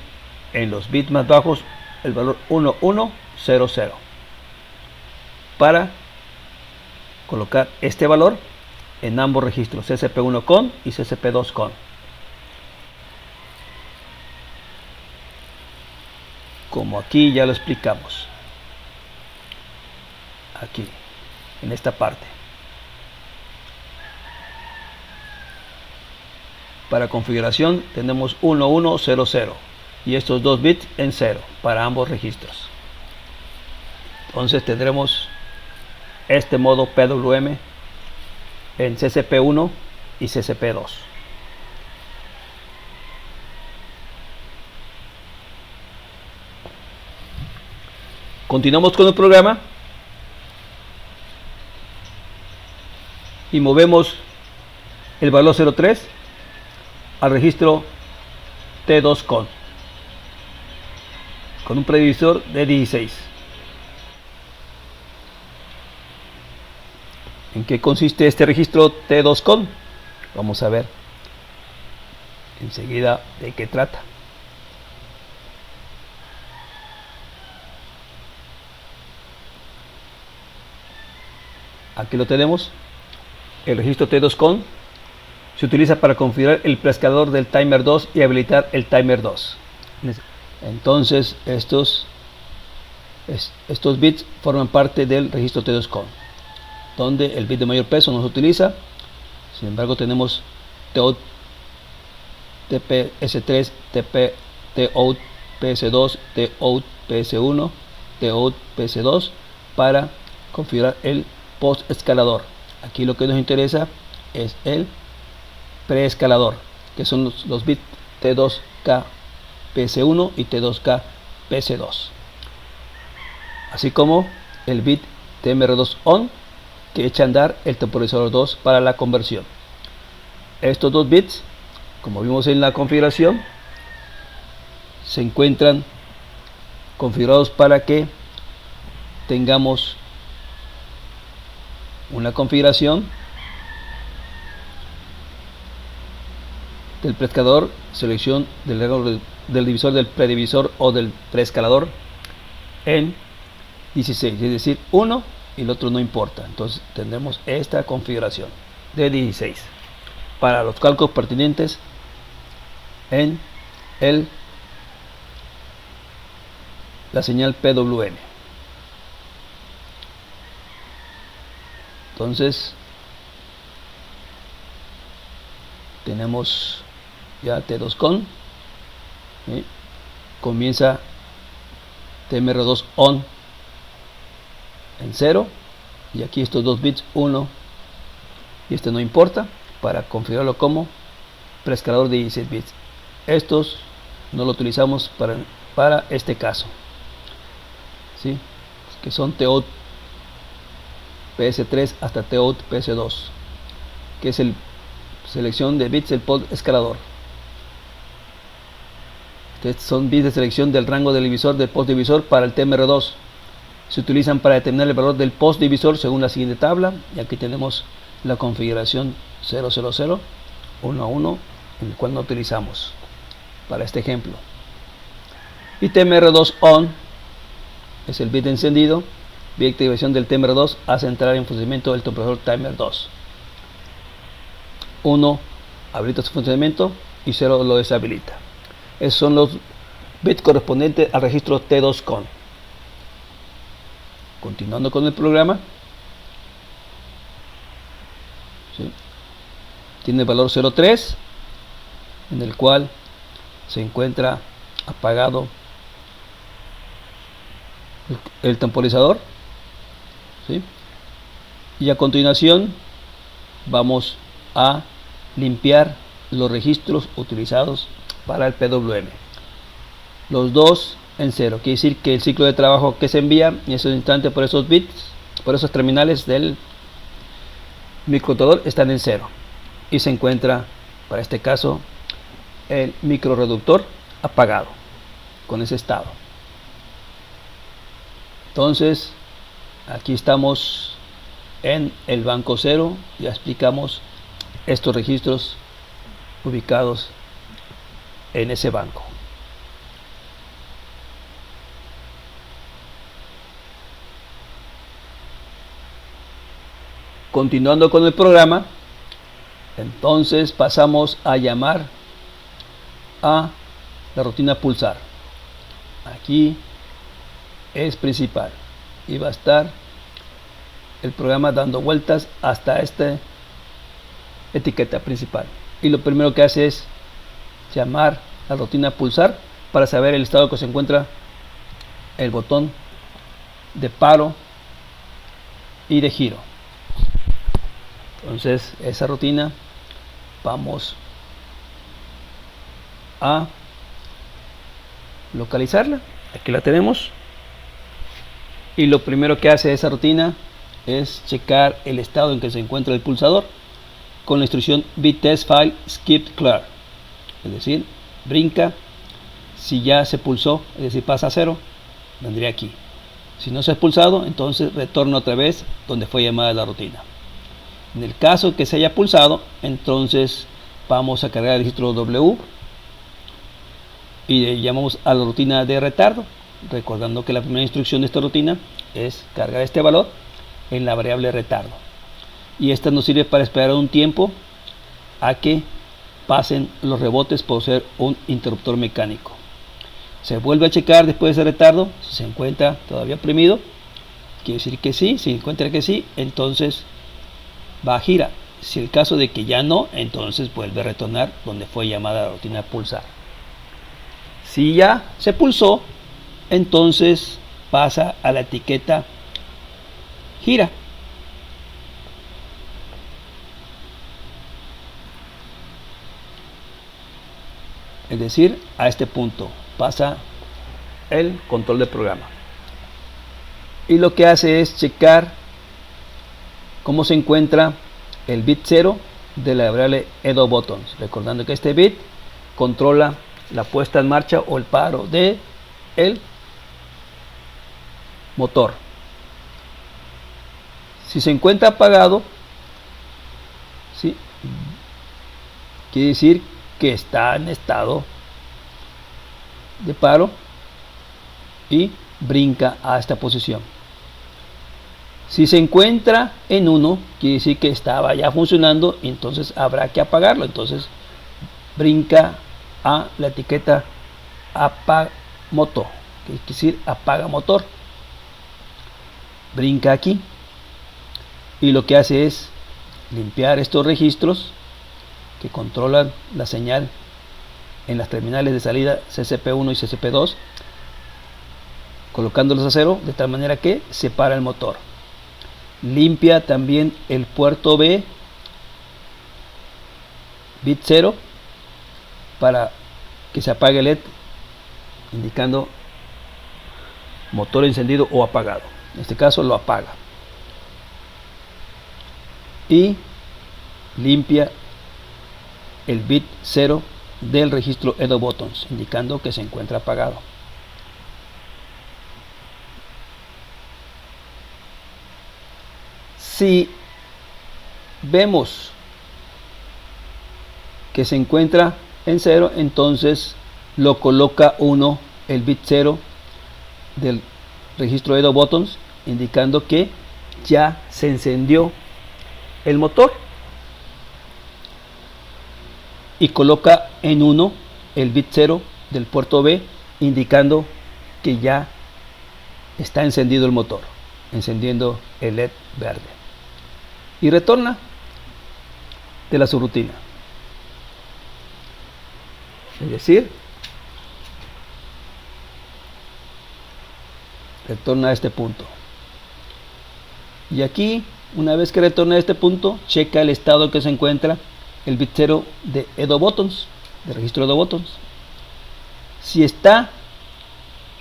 en los bits más bajos el valor 1100 para colocar este valor en ambos registros, CCP1 con y CCP2 con. Como aquí ya lo explicamos, aquí en esta parte. Para configuración tenemos 1100 y estos 2 bits en 0 para ambos registros. Entonces tendremos este modo PWM en CCP1 y CCP2. Continuamos con el programa y movemos el valor 03 al registro T2 con un predivisor de 16. ¿En qué consiste este registro T2 con? Vamos a ver enseguida de qué trata. Aquí lo tenemos. El registro T2 con se utiliza para configurar el preescalador del timer 2 y habilitar el timer 2. Entonces estos bits forman parte del registro T2 con, donde el bit de mayor peso no se utiliza. Sin embargo tenemos TOUT TPS3, TOUT PS2, TOUT PS1, TOUT PS2 para configurar el post escalador. Aquí lo que nos interesa es el preescalador, que son los bits T2K PS1 y T2K PS2, así como el bit TMR2 ON, que echa a andar el temporizador 2 para la conversión. Estos 2 bits, como vimos en la configuración, se encuentran configurados para que tengamos una configuración del preescalador, selección del divisor, del predivisor o del preescalador en 16, es decir 1 y el otro no importa. Entonces tendremos esta configuración de 16 para los cálculos pertinentes en la señal PWM. Entonces tenemos ya T2 con, ¿sí? Comienza TMR2 ON en 0 y aquí estos 2 bits 1 y este no importa, para configurarlo como preescalador de 16 bits. Estos no lo utilizamos para este caso, ¿sí?, que son TOUT PS3 hasta TOUT PS2, que es el selección de bits del pod escalador. Estos son bits de selección del rango del divisor del post divisor para el TMR2. Se utilizan para determinar el valor del post divisor según la siguiente tabla. Y aquí tenemos la configuración 000 11, en el cual no utilizamos para este ejemplo. Y TMR2 on es el bit de encendido. Bit de activación del TMR2 hace entrar en funcionamiento el temporizador timer 2. 1 habilita su funcionamiento y 0 lo deshabilita. Esos son los bits correspondientes al registro T2 con. Continuando con el programa, ¿sí? Tiene el valor 03, en el cual se encuentra apagado el temporizador, ¿sí? Y a continuación vamos a limpiar los registros utilizados para el PWM. Los dos en 0, quiere decir que el ciclo de trabajo que se envía en esos instantes por esos bits, por esos terminales del microcontrolador están en 0 y se encuentra, para este caso, el microreductor apagado con ese estado. Entonces aquí estamos en el banco 0, ya explicamos estos registros ubicados en ese banco. Continuando con el programa, entonces pasamos a llamar a la rutina pulsar. Aquí es principal y va a estar el programa dando vueltas hasta esta etiqueta principal. Y lo primero que hace es llamar a la rutina pulsar para saber el estado que se encuentra el botón de paro y de giro. Entonces esa rutina vamos a localizarla. Aquí la tenemos. Y lo primero que hace esa rutina es checar el estado en que se encuentra el pulsador con la instrucción bit_test file skip clear, es decir, brinca si ya se pulsó, es decir, pasa a 0, vendría aquí. Si no se ha pulsado, entonces retorna otra vez donde fue llamada la rutina. En el caso que se haya pulsado, entonces vamos a cargar el registro W y le llamamos a la rutina de retardo, recordando que la primera instrucción de esta rutina es cargar este valor en la variable retardo, y esta nos sirve para esperar un tiempo a que pasen los rebotes por ser un interruptor mecánico. Se vuelve a checar después de ese retardo si se encuentra todavía oprimido, quiere decir que sí. Si encuentra que sí, entonces va a girar. Si el caso de que ya no, entonces vuelve a retornar donde fue llamada la rutina pulsar. Si ya se pulsó, entonces pasa a la etiqueta gira. Es decir, a este punto pasa el control del programa. Y lo que hace es checar cómo se encuentra el bit 0 de la variable edo buttons, recordando que este bit controla la puesta en marcha o el paro de el motor. Si se encuentra apagado, ¿sí?, quiere decir que está en estado de paro y brinca a esta posición. Si se encuentra en 1, quiere decir que estaba ya funcionando, y entonces habrá que apagarlo. Entonces brinca a la etiqueta apaga motor, que quiere decir apaga motor. Brinca aquí y lo que hace es limpiar estos registros que controlan la señal en las terminales de salida CCP1 y CCP2, colocándolos a 0 de tal manera que se para el motor. Limpia también el puerto B bit 0 para que se apague el LED indicando motor encendido o apagado. En este caso lo apaga. Y limpia el bit 0 del registro Edo Buttons, indicando que se encuentra apagado. Si vemos que se encuentra en 0, entonces lo coloca 1 el bit 0 del registro Edo Buttons, indicando que ya se encendió el motor, y coloca en 1 el bit 0 del puerto B, indicando que ya está encendido el motor, encendiendo el LED verde, y retorna de la subrutina. Es decir, retorna a este punto. Y aquí, una vez que retorna a este punto, checa el estado en que se encuentra el bit 0 de Edo Buttons, de registro Edo Buttons. Si está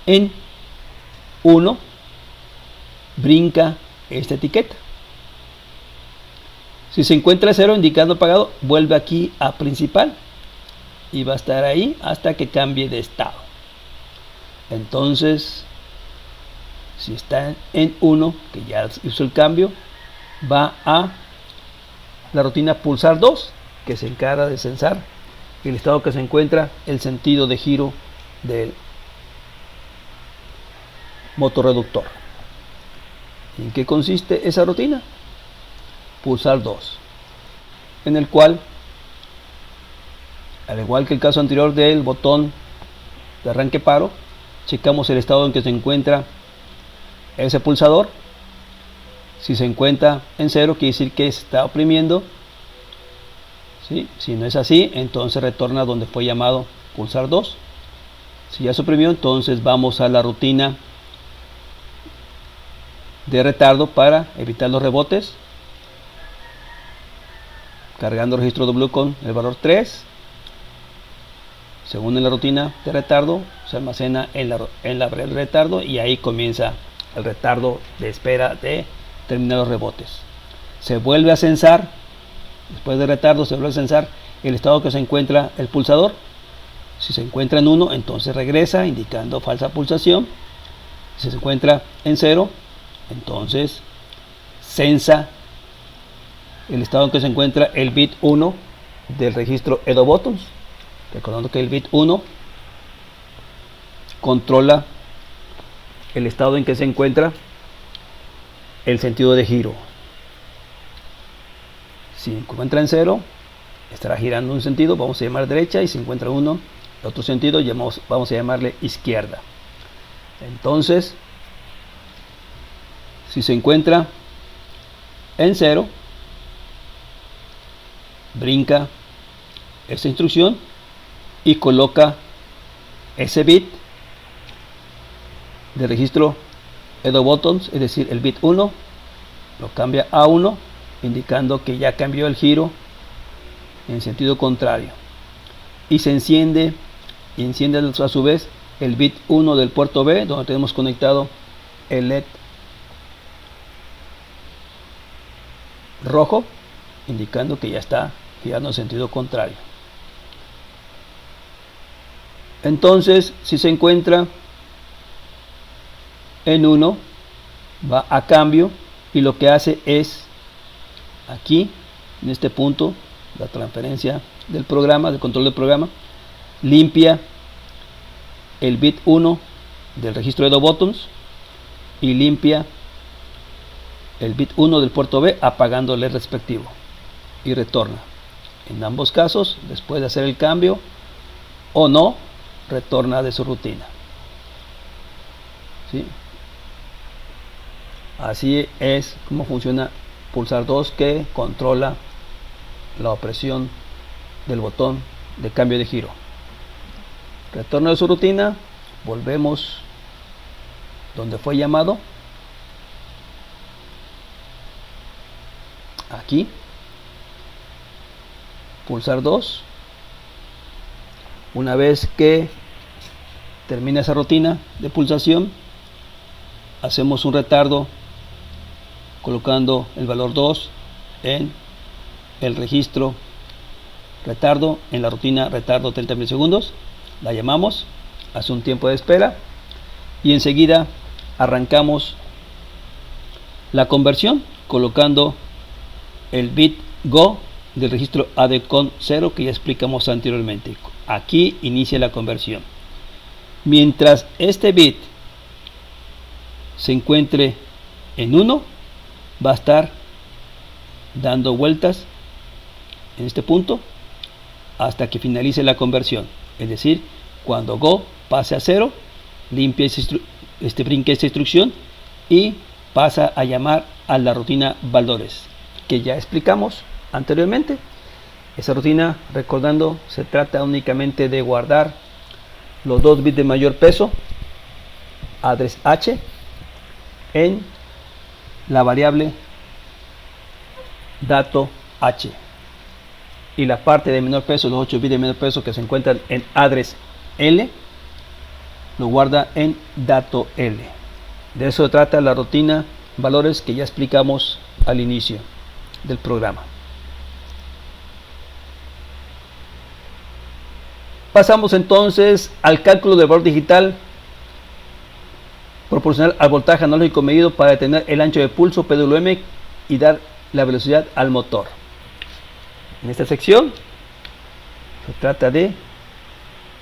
en 1, brinca esta etiqueta. Si se encuentra 0, indicando apagado, vuelve aquí a principal y va a estar ahí hasta que cambie de estado. Entonces, si está en 1, que ya hizo el cambio, va a la rutina pulsar 2, que se encarga de censar el estado que se encuentra el sentido de giro del motorreductor. ¿En qué consiste esa rutina? Pulsar 2, en el cual, al igual que el caso anterior del botón de arranque paro, checamos el estado en que se encuentra ese pulsador. Si se encuentra en 0, quiere decir que se está oprimiendo. ¿Sí? Si no es así, entonces retorna donde fue llamado pulsar 2. Si ya se oprimió, entonces vamos a la rutina de retardo para evitar los rebotes, cargando el registro W con el valor 3. Según en la rutina de retardo, se almacena en la variable de retardo, y ahí comienza el retardo de espera de terminar los rebotes. Se vuelve a censar, después de retardo se vuelve a censar el estado que se encuentra el pulsador. Si se encuentra en 1, entonces regresa indicando falsa pulsación. Si se encuentra en 0, entonces censa el estado en que se encuentra el bit 1 del registro Edo Buttons, recordando que el bit 1 controla el estado en que se encuentra el sentido de giro. Si se encuentra en 0, estará girando un sentido, vamos a llamar derecha, y si se encuentra en 1, otro sentido, vamos a llamarle izquierda. Entonces, si se encuentra en 0, brinca esta instrucción y coloca ese bit de registro Edo Buttons, es decir, el bit 1, lo cambia a 1, indicando que ya cambió el giro en sentido contrario, y se enciende a su vez el bit 1 del puerto B, donde tenemos conectado el LED rojo, indicando que ya está girando en sentido contrario. Entonces, si se encuentra en 1, va a cambio, y lo que hace es aquí, en este punto, la transferencia del programa, del control del programa, limpia el bit 1 del registro Edo Buttons y limpia el bit 1 del puerto B, apagando el LED respectivo, y retorna. En ambos casos, después de hacer el cambio o no, retorna de su rutina. ¿Sí? Así es como funciona pulsar 2, que controla la opresión del botón de cambio de giro. Retorno de su rutina, volvemos donde fue llamado, aquí, pulsar 2. Una vez que termina esa rutina de pulsación, hacemos un retardo colocando el valor 2 en el registro retardo en la rutina retardo 30 milisegundos, la llamamos, hace un tiempo de espera y enseguida arrancamos la conversión colocando el bit Go del registro AD con 0 que ya explicamos anteriormente. Aquí inicia la conversión. Mientras este bit se encuentre en 1, va a estar dando vueltas en este punto hasta que finalice la conversión. Es decir, cuando Go pase a 0, limpia brinca esta instrucción y pasa a llamar a la rutina valores que ya explicamos anteriormente. Esa rutina, recordando, se trata únicamente de guardar los 2 bits de mayor peso, address H, en la variable dato H, y la parte de menor peso, los 8 bits de menor peso que se encuentran en address L, lo guarda en dato L. De eso se trata la rutina valores que ya explicamos al inicio del programa. Pasamos entonces al cálculo del valor digital proporcional al voltaje analógico medido para determinar el ancho de pulso PWM y dar la velocidad al motor. En esta sección se trata de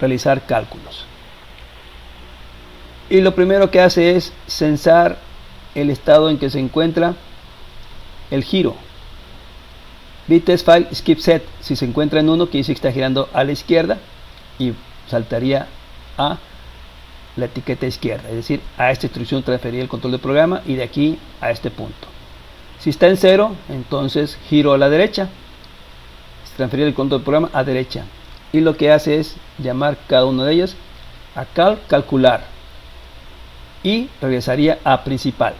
realizar cálculos. Y lo primero que hace es censar el estado en que se encuentra el giro. Bit test file skip set, si se encuentra en 1, quiere decir que está girando a la izquierda y saltaría a la etiqueta izquierda, es decir, a esta instrucción transferir el control del programa y de aquí a este punto. Si está en 0, entonces giro a la derecha, transferir el control del programa a derecha, y lo que hace es llamar cada uno de ellos a calcular y regresaría a principal.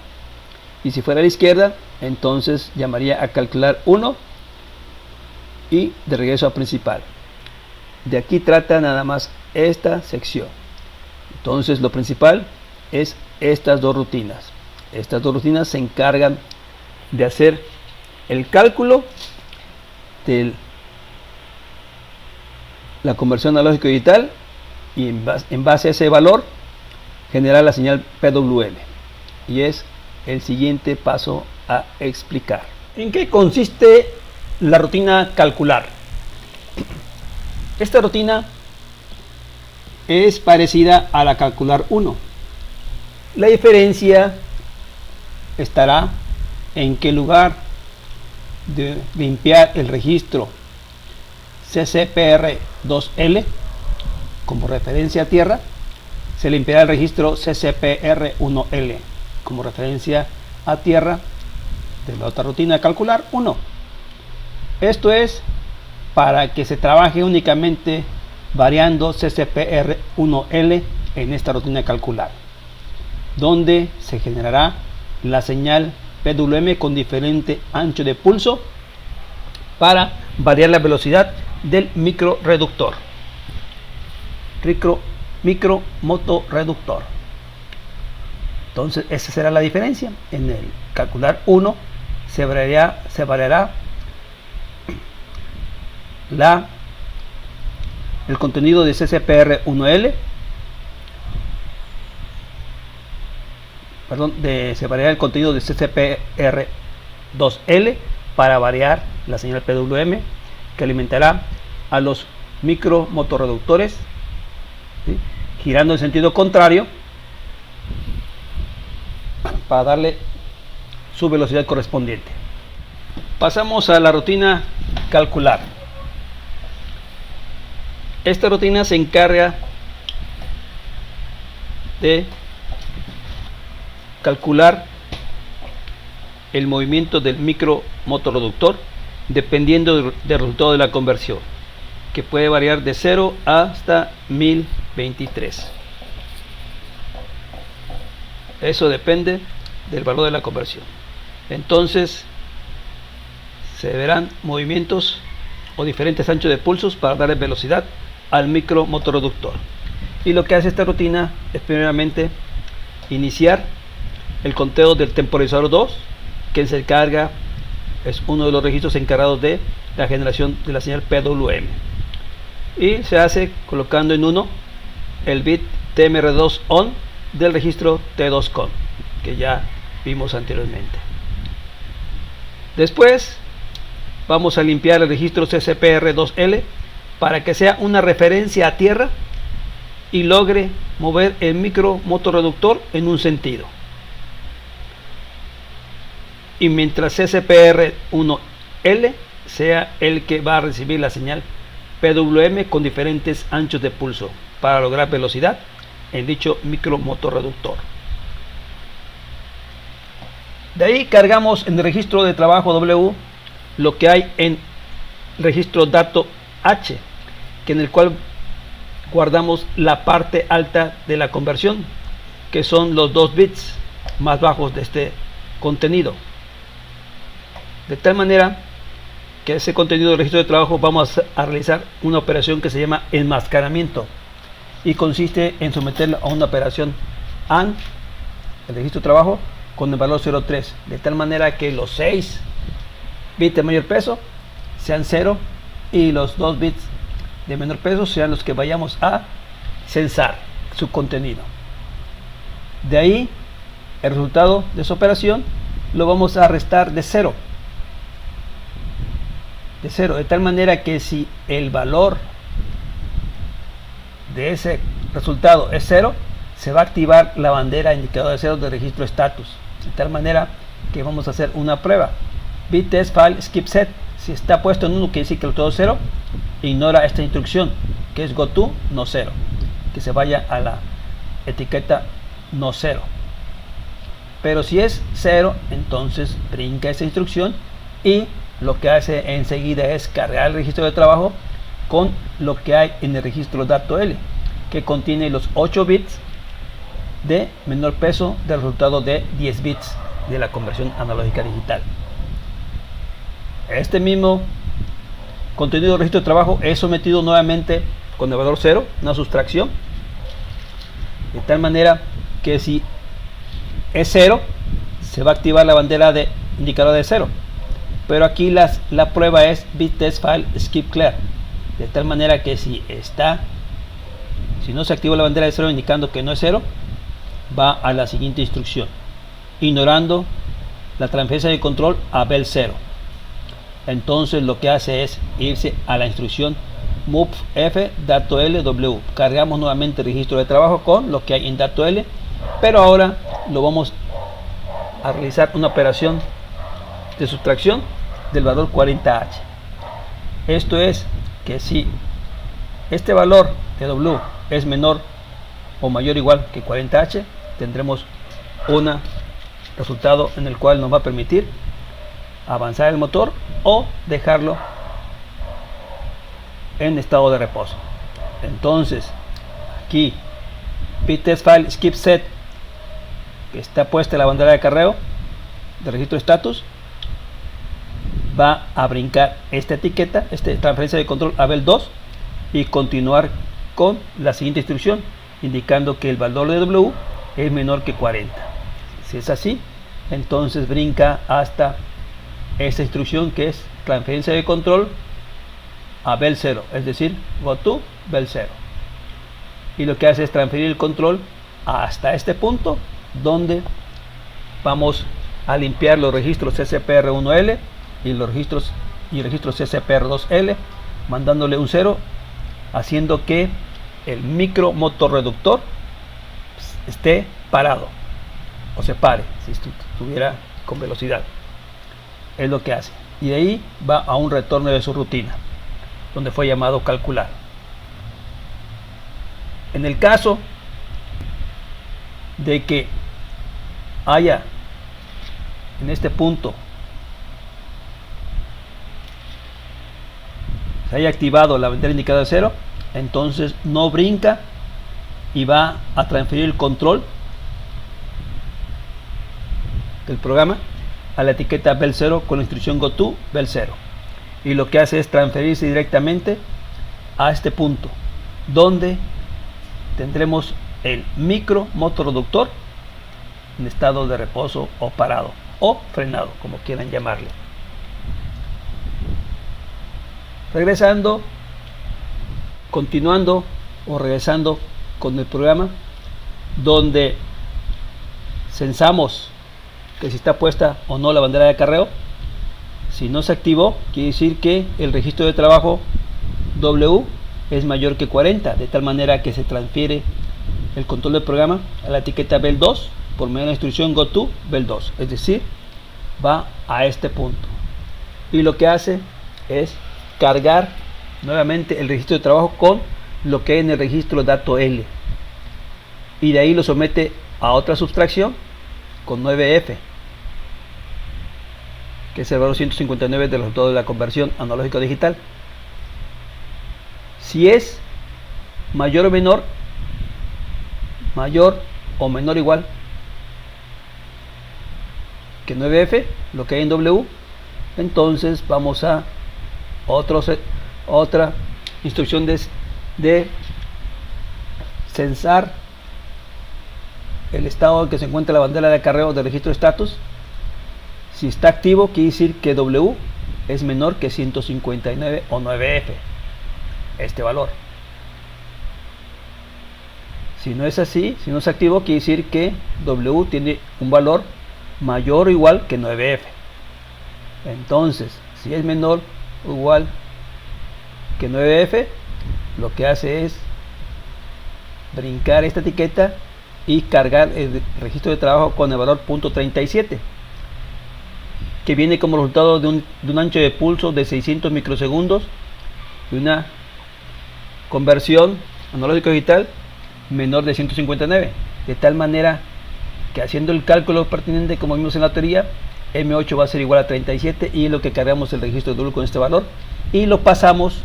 Y si fuera a la izquierda, entonces llamaría a calcular 1 y de regreso a principal. De aquí trata nada más esta sección. Entonces lo principal es estas dos rutinas. Estas dos rutinas se encargan de hacer el cálculo de la conversión analógico digital y en base a ese valor generar la señal PWM. Y es el siguiente paso a explicar. ¿En qué consiste la rutina calcular? Esta rutina es parecida a la calcular 1. La diferencia estará en que en lugar de limpiar el registro CCPR2L como referencia a tierra, se limpiará el registro CCPR1L como referencia a tierra de la otra rutina de calcular 1. Esto es para que se trabaje únicamente variando CCPR1L en esta rutina de calcular, donde se generará la señal PWM con diferente ancho de pulso para variar la velocidad del microreductor. Micro motorreductor. Entonces esa será la diferencia. En el calcular 1 se variará el contenido de CCPR1L, se variará el contenido de CCPR2L para variar la señal PWM que alimentará a los micro motorreductores, ¿sí?, girando en sentido contrario para darle su velocidad correspondiente. Pasamos a la rutina calcular. Esta rutina se encarga de calcular el movimiento del micro motorreductor dependiendo del resultado de la conversión, que puede variar de 0 hasta 1023. Eso depende del valor de la conversión. Entonces se verán movimientos o diferentes anchos de pulsos para darle velocidad al micro motorreductor. Y lo que hace esta rutina es primeramente iniciar el conteo del temporizador 2, que se encarga es uno de los registros encargados de la generación de la señal PWM, y se hace colocando en 1 el bit TMR2 on del registro T2 con, que ya vimos anteriormente. Después vamos a limpiar el registro CCPR2L para que sea una referencia a tierra y logre mover el micro motorreductor en un sentido. Y mientras CCPR1L sea el que va a recibir la señal PWM con diferentes anchos de pulso para lograr velocidad en dicho micro motorreductor. De ahí cargamos en el registro de trabajo W lo que hay en registro dato H, que en el cual guardamos la parte alta de la conversión, que son los 2 bits más bajos de este contenido, de tal manera que ese contenido del registro de trabajo vamos a realizar una operación que se llama enmascaramiento, y consiste en someterlo a una operación AND, el registro de trabajo, con el valor 03, de tal manera que los 6 bits de mayor peso sean 0 y los 2 bits de menor peso sean los que vayamos a censar su contenido. De ahí el resultado de esa operación lo vamos a restar de 0, de tal manera que si el valor de ese resultado es 0, se va a activar la bandera indicador de 0 del registro status, de tal manera que vamos a hacer una prueba. Bit test file skip set, si está puesto en 1 quiere decir que el todo es 0, ignora esta instrucción que es go to no 0, que se vaya a la etiqueta no 0. Pero si es 0, entonces brinca esa instrucción y lo que hace enseguida es cargar el registro de trabajo con lo que hay en el registro dato L, que contiene los 8 bits de menor peso del resultado de 10 bits de la conversión analógica digital. Este mismo contenido del registro de trabajo es sometido nuevamente con el valor 0, una sustracción, de tal manera que si es 0 se va a activar la bandera de indicador de 0, pero aquí la prueba es bit test file skip clear, de tal manera que si no se activa la bandera de 0 indicando que no es 0, va a la siguiente instrucción, ignorando la transferencia de control a bel 0. Entonces lo que hace es irse a la instrucción move f dato L w. Cargamos nuevamente el registro de trabajo con lo que hay en dato L, pero ahora lo vamos a realizar una operación de sustracción del valor 40H. Esto es que si este valor de W es menor o mayor o igual que 40H, tendremos un resultado en el cual nos va a permitir avanzar el motor o dejarlo en estado de reposo. Entonces aquí bit test file skip set, que está puesta la bandera de acarreo de registro status, va a brincar esta etiqueta, esta transferencia de control a bel 2 y continuar con la siguiente instrucción indicando que el valor de W es menor que 40. Si es así, entonces brinca hasta esta instrucción que es transferencia de control a bel 0, es decir, go to bel 0, y lo que hace es transferir el control hasta este punto donde vamos a limpiar los registros CCPR1L y los registros y el registro CCPR2L, mandándole un 0, haciendo que el micro motorreductor esté parado o se pare si estuviera con velocidad. Es lo que hace, y de ahí va a un retorno de su rutina donde fue llamado calcular. En el caso de que haya en este punto se haya activado la bandera indicadora de 0, entonces no brinca y va a transferir el control del programa a la etiqueta bel 0 con la instrucción go to bel 0, y lo que hace es transferirse directamente a este punto donde tendremos el micro motorreductor en estado de reposo o parado o frenado, como quieran llamarle. Regresando, continuando o regresando con el programa, donde censamos que si está puesta o no la bandera de acarreo. Si no se activó, quiere decir que el registro de trabajo W es mayor que 40, de tal manera que se transfiere el control del programa a la etiqueta BEL2 por medio de la instrucción GoTo BEL2, es decir, va a este punto y lo que hace es cargar nuevamente el registro de trabajo con lo que hay en el registro dato L, y de ahí lo somete a otra sustracción con 9F, que es el valor 159 del resultado de la conversión analógico a digital. Si es mayor o menor o igual que 9F, lo que hay en W, entonces vamos a otra instrucción de censar el estado en que se encuentra la bandera de acarreo del registro de estatus. Si está activo, quiere decir que W es menor que 159 o 9F, este valor. Si no es así, si no es activo, quiere decir que W tiene un valor mayor o igual que 9F. Entonces, si es menor o igual que 9F, lo que hace es brincar esta etiqueta y cargar el registro de trabajo con el valor .37, que viene como resultado de un ancho de pulso de 600 microsegundos y una conversión analógico digital menor de 159, de tal manera que haciendo el cálculo pertinente como vimos en la teoría, M8 va a ser igual a 37 y es lo que cargamos el registro de W con este valor y lo pasamos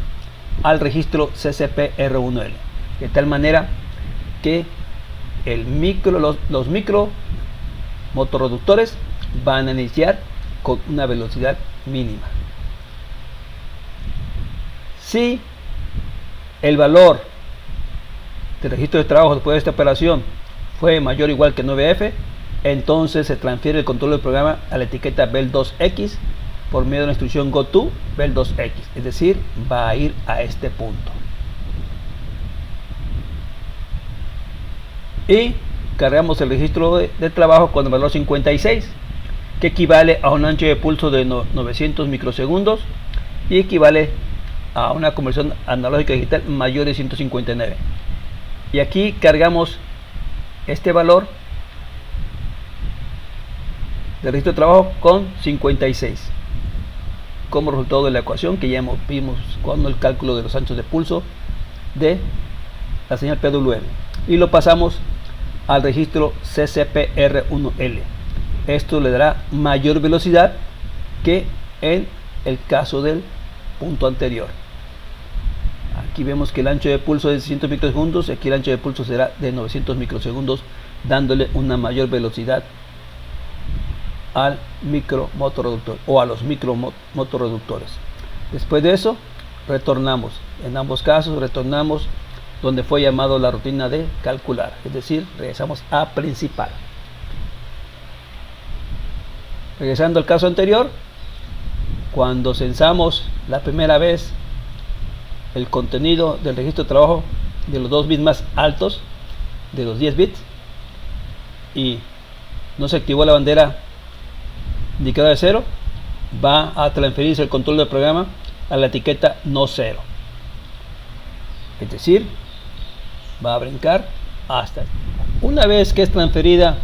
al registro CCP-R1L, de tal manera que los micro motorreductores van a iniciar con una velocidad mínima. Si el valor del registro de trabajo después de esta operación fue mayor o igual que 9F, entonces se transfiere el control del programa a la etiqueta BEL2X por medio de la instrucción GoTo BEL2X, es decir, va a ir a este punto y cargamos el registro de trabajo con el valor 56, que equivale a un ancho de pulso de 900 microsegundos y equivale a una conversión analógica digital mayor de 159. Y aquí cargamos este valor del registro de trabajo con 56 como resultado de la ecuación que ya vimos cuando el cálculo de los anchos de pulso de la señal PWM, y lo pasamos al registro CCP-R1L. Esto le dará mayor velocidad que en el caso del punto anterior. Aquí vemos que el ancho de pulso es de 600 microsegundos, aquí el ancho de pulso será de 900 microsegundos, dándole una mayor velocidad al micro motorreductor o a los micro motorreductores. Después de eso retornamos, en ambos casos retornamos donde fue llamado la rutina de calcular, es decir, regresamos a principal. Regresando al caso anterior, cuando censamos la primera vez el contenido del registro de trabajo de los 2 bits más altos, de los 10 bits, y no se activó la bandera indicadora de 0, va a transferirse el control del programa a la etiqueta no 0, es decir, va a brincar hasta una vez que es transferido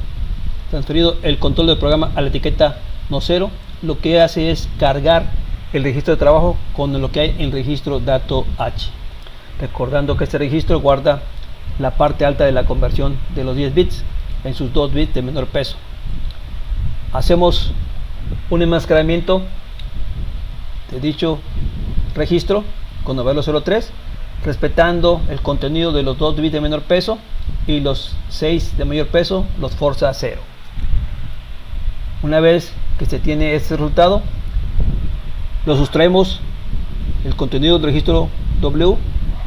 el control del programa a la etiqueta no 0, lo que hace es cargar el registro de trabajo con lo que hay en registro dato H, recordando que este registro guarda la parte alta de la conversión de los 10 bits en sus 2 bits de menor peso. Hacemos un enmascaramiento de dicho registro con el valor 03, respetando el contenido de los 2 bits de menor peso y los 6 de mayor peso los forza a 0. Una vez que se tiene este resultado, lo sustraemos el contenido del registro W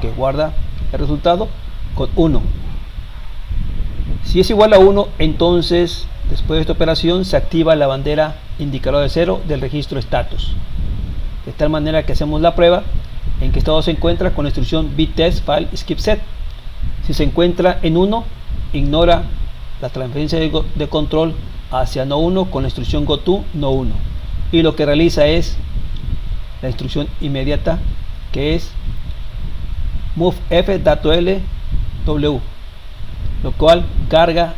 que guarda el resultado con 1. Si es igual a 1, entonces después de esta operación se activa la bandera indicadora de 0 del registro status, de tal manera que hacemos la prueba en qué estado se encuentra con la instrucción btest file skip set. Si se encuentra en 1, ignora la transferencia de control hacia no 1 con la instrucción goto no 1, y lo que realiza es la instrucción inmediata, que es move f dato l w, lo cual carga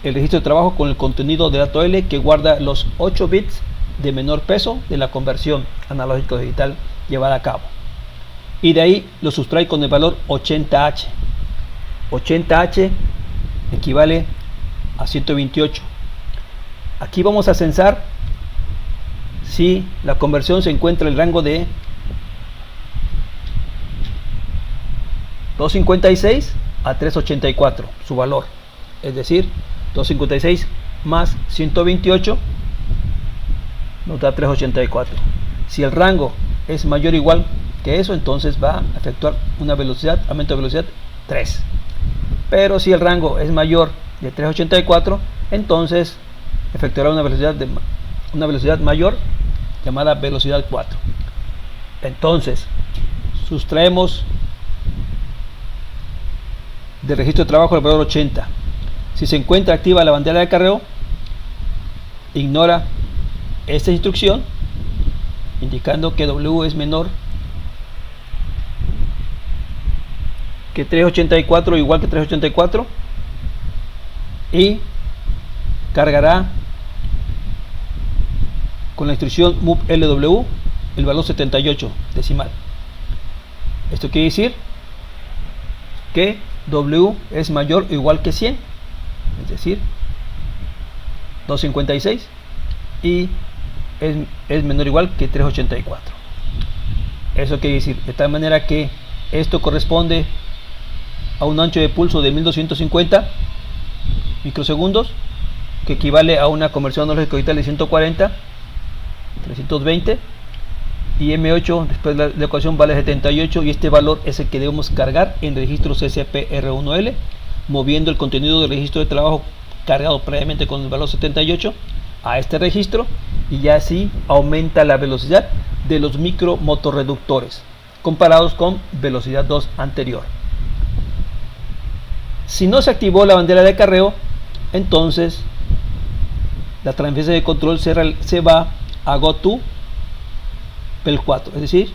el registro de trabajo con el contenido de dato L, que guarda los 8 bits de menor peso de la conversión analógico digital llevada a cabo, y de ahí lo sustrae con el valor 80H. 80H equivale a 128. Aquí vamos a censar si la conversión se encuentra en el rango de 256 a 384, su valor, es decir, 256 más 128 nos da 384. Si el rango es mayor o igual que eso, entonces va a efectuar una velocidad, aumento de velocidad 3. Pero si el rango es mayor de 384, entonces efectuará una velocidad mayor llamada velocidad 4. Entonces sustraemos del registro de trabajo el valor 80. Si se encuentra activa la bandera de acarreo, ignora esta instrucción indicando que W es menor que 384 o igual que 384, y cargará con la instrucción move LW el valor 78 decimal. Esto quiere decir que W es mayor o igual que 100, es decir 256, y es menor o igual que 384. Eso quiere decir de tal manera que esto corresponde a un ancho de pulso de 1250 microsegundos, que equivale a una conversión analógico digital de 140 320, y M8 después de la ecuación vale 78, y este valor es el que debemos cargar en el registro CSP-R1L, moviendo el contenido del registro de trabajo cargado previamente con el valor 78 a este registro, y ya así aumenta la velocidad de los micro motorreductores comparados con velocidad 2 anterior. Si no se activó la bandera de acarreo, entonces la transferencia de control se va a goto bel 4, es decir,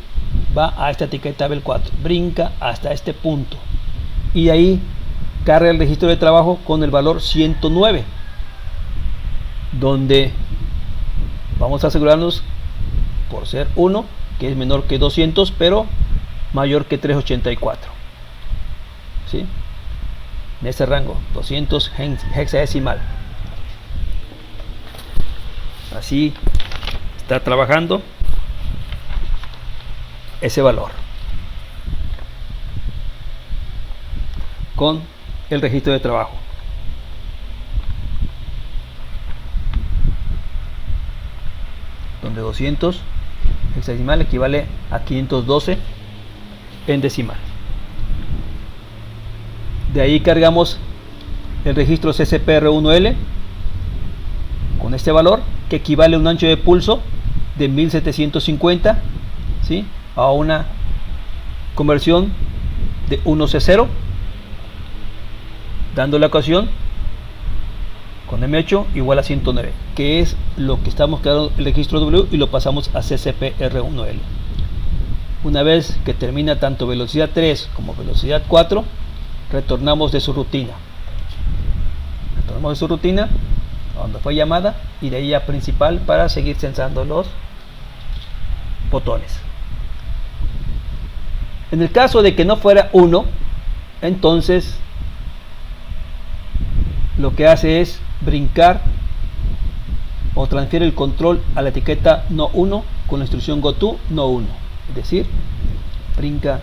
va a esta etiqueta bel 4, brinca hasta este punto, y ahí carga el registro de trabajo con el valor 109, donde vamos a asegurarnos, por ser 1, que es menor que 200 pero mayor que 384, ¿sí? En ese rango 200 hexadecimal. Así está trabajando ese valor con el registro de trabajo. Donde 200 hexadecimal equivale a 512 en decimal. De ahí cargamos el registro CSP-R1L con este valor, que equivale a un ancho de pulso de 1750, ¿sí?, a una conversión de 1C0, dando la ecuación con M8 igual a 109, que es lo que estamos creando el registro W, y lo pasamos a CSP-R1L. Una vez que termina tanto velocidad 3 como velocidad 4, retornamos de su rutina. Donde fue llamada, y de ahí a principal para seguir censando los botones. En el caso de que no fuera 1, entonces lo que hace es brincar o transfiere el control a la etiqueta no 1 con la instrucción goto no 1, es decir, brinca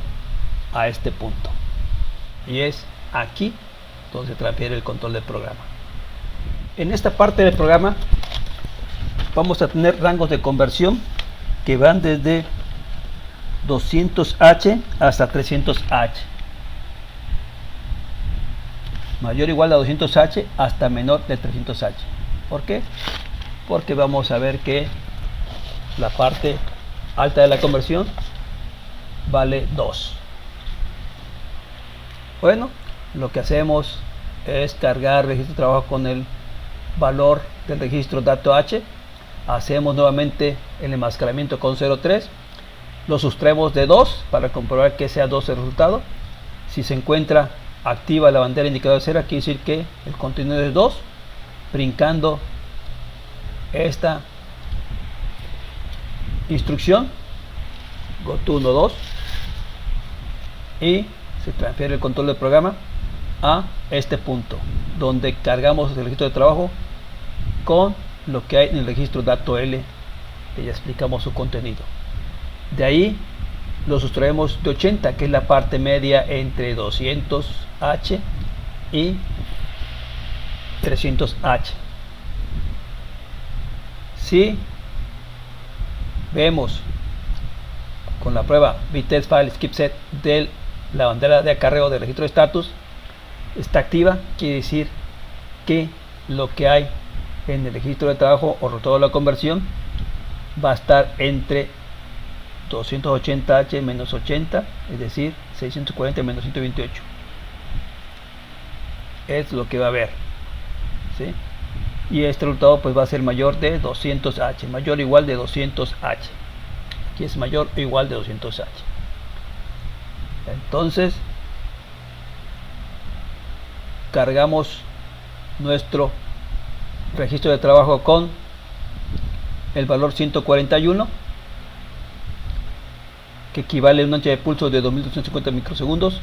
a este punto, y es aquí donde se transfiere el control del programa. En esta parte del programa vamos a tener rangos de conversión que van desde 200H hasta 300H, mayor o igual a 200H hasta menor de 300H. ¿Por qué? Porque vamos a ver que la parte alta de la conversión vale 2. Bueno, lo que hacemos es cargar el registro de trabajo con el valor del registro dato H. Hacemos nuevamente el enmascaramiento con 0.3. Lo sustraemos de 2 para comprobar que sea 2 el resultado. Si se encuentra activa la bandera indicadora de cera, quiere decir que el contenido es 2. Brincando esta instrucción, go to 1, 2, y se transfiere el control del programa a este punto donde cargamos el registro de trabajo con lo que hay en el registro dato L, que ya explicamos su contenido. De ahí lo sustraemos de 80, que es la parte media entre 200H y 300H. Si vemos con la prueba VTest File Skip Set de la bandera de acarreo del registro de estatus está activa, quiere decir que lo que hay en el registro de trabajo o resultado de la conversión va a estar entre 280H menos 80, es decir, 640 menos 128. Es lo que va a haber, ¿sí? Y este resultado pues va a ser mayor de 200H, mayor o igual de 200H. Aquí es mayor o igual de 200H. Entonces cargamos nuestro registro de trabajo con el valor 141, que equivale a un ancho de pulso de 2250 microsegundos,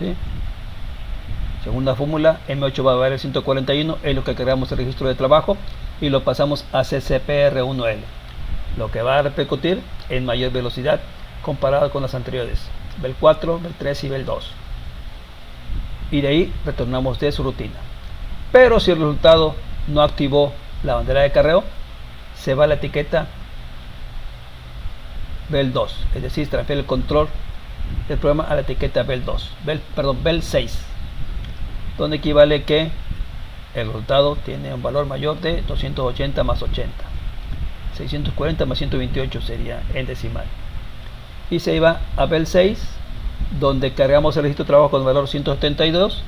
¿sí? Segunda fórmula, M8 va a valer 141, es lo que cargamos el registro de trabajo y lo pasamos a CCPR1L, lo que va a repercutir en mayor velocidad comparado con las anteriores, Bell 4, Bell 3 y Bell 2. Y de ahí retornamos de su rutina. Pero si el resultado no activó la bandera de acarreo, se va a la etiqueta Bell 2, es decir, se transfiere el control del programa a la etiqueta Bell 2, Bell 6, donde equivale que el resultado tiene un valor mayor de 280 más 80, 640 más 128 sería en decimal, y se iba a Bell 6, donde cargamos el registro de trabajo con el valor 172,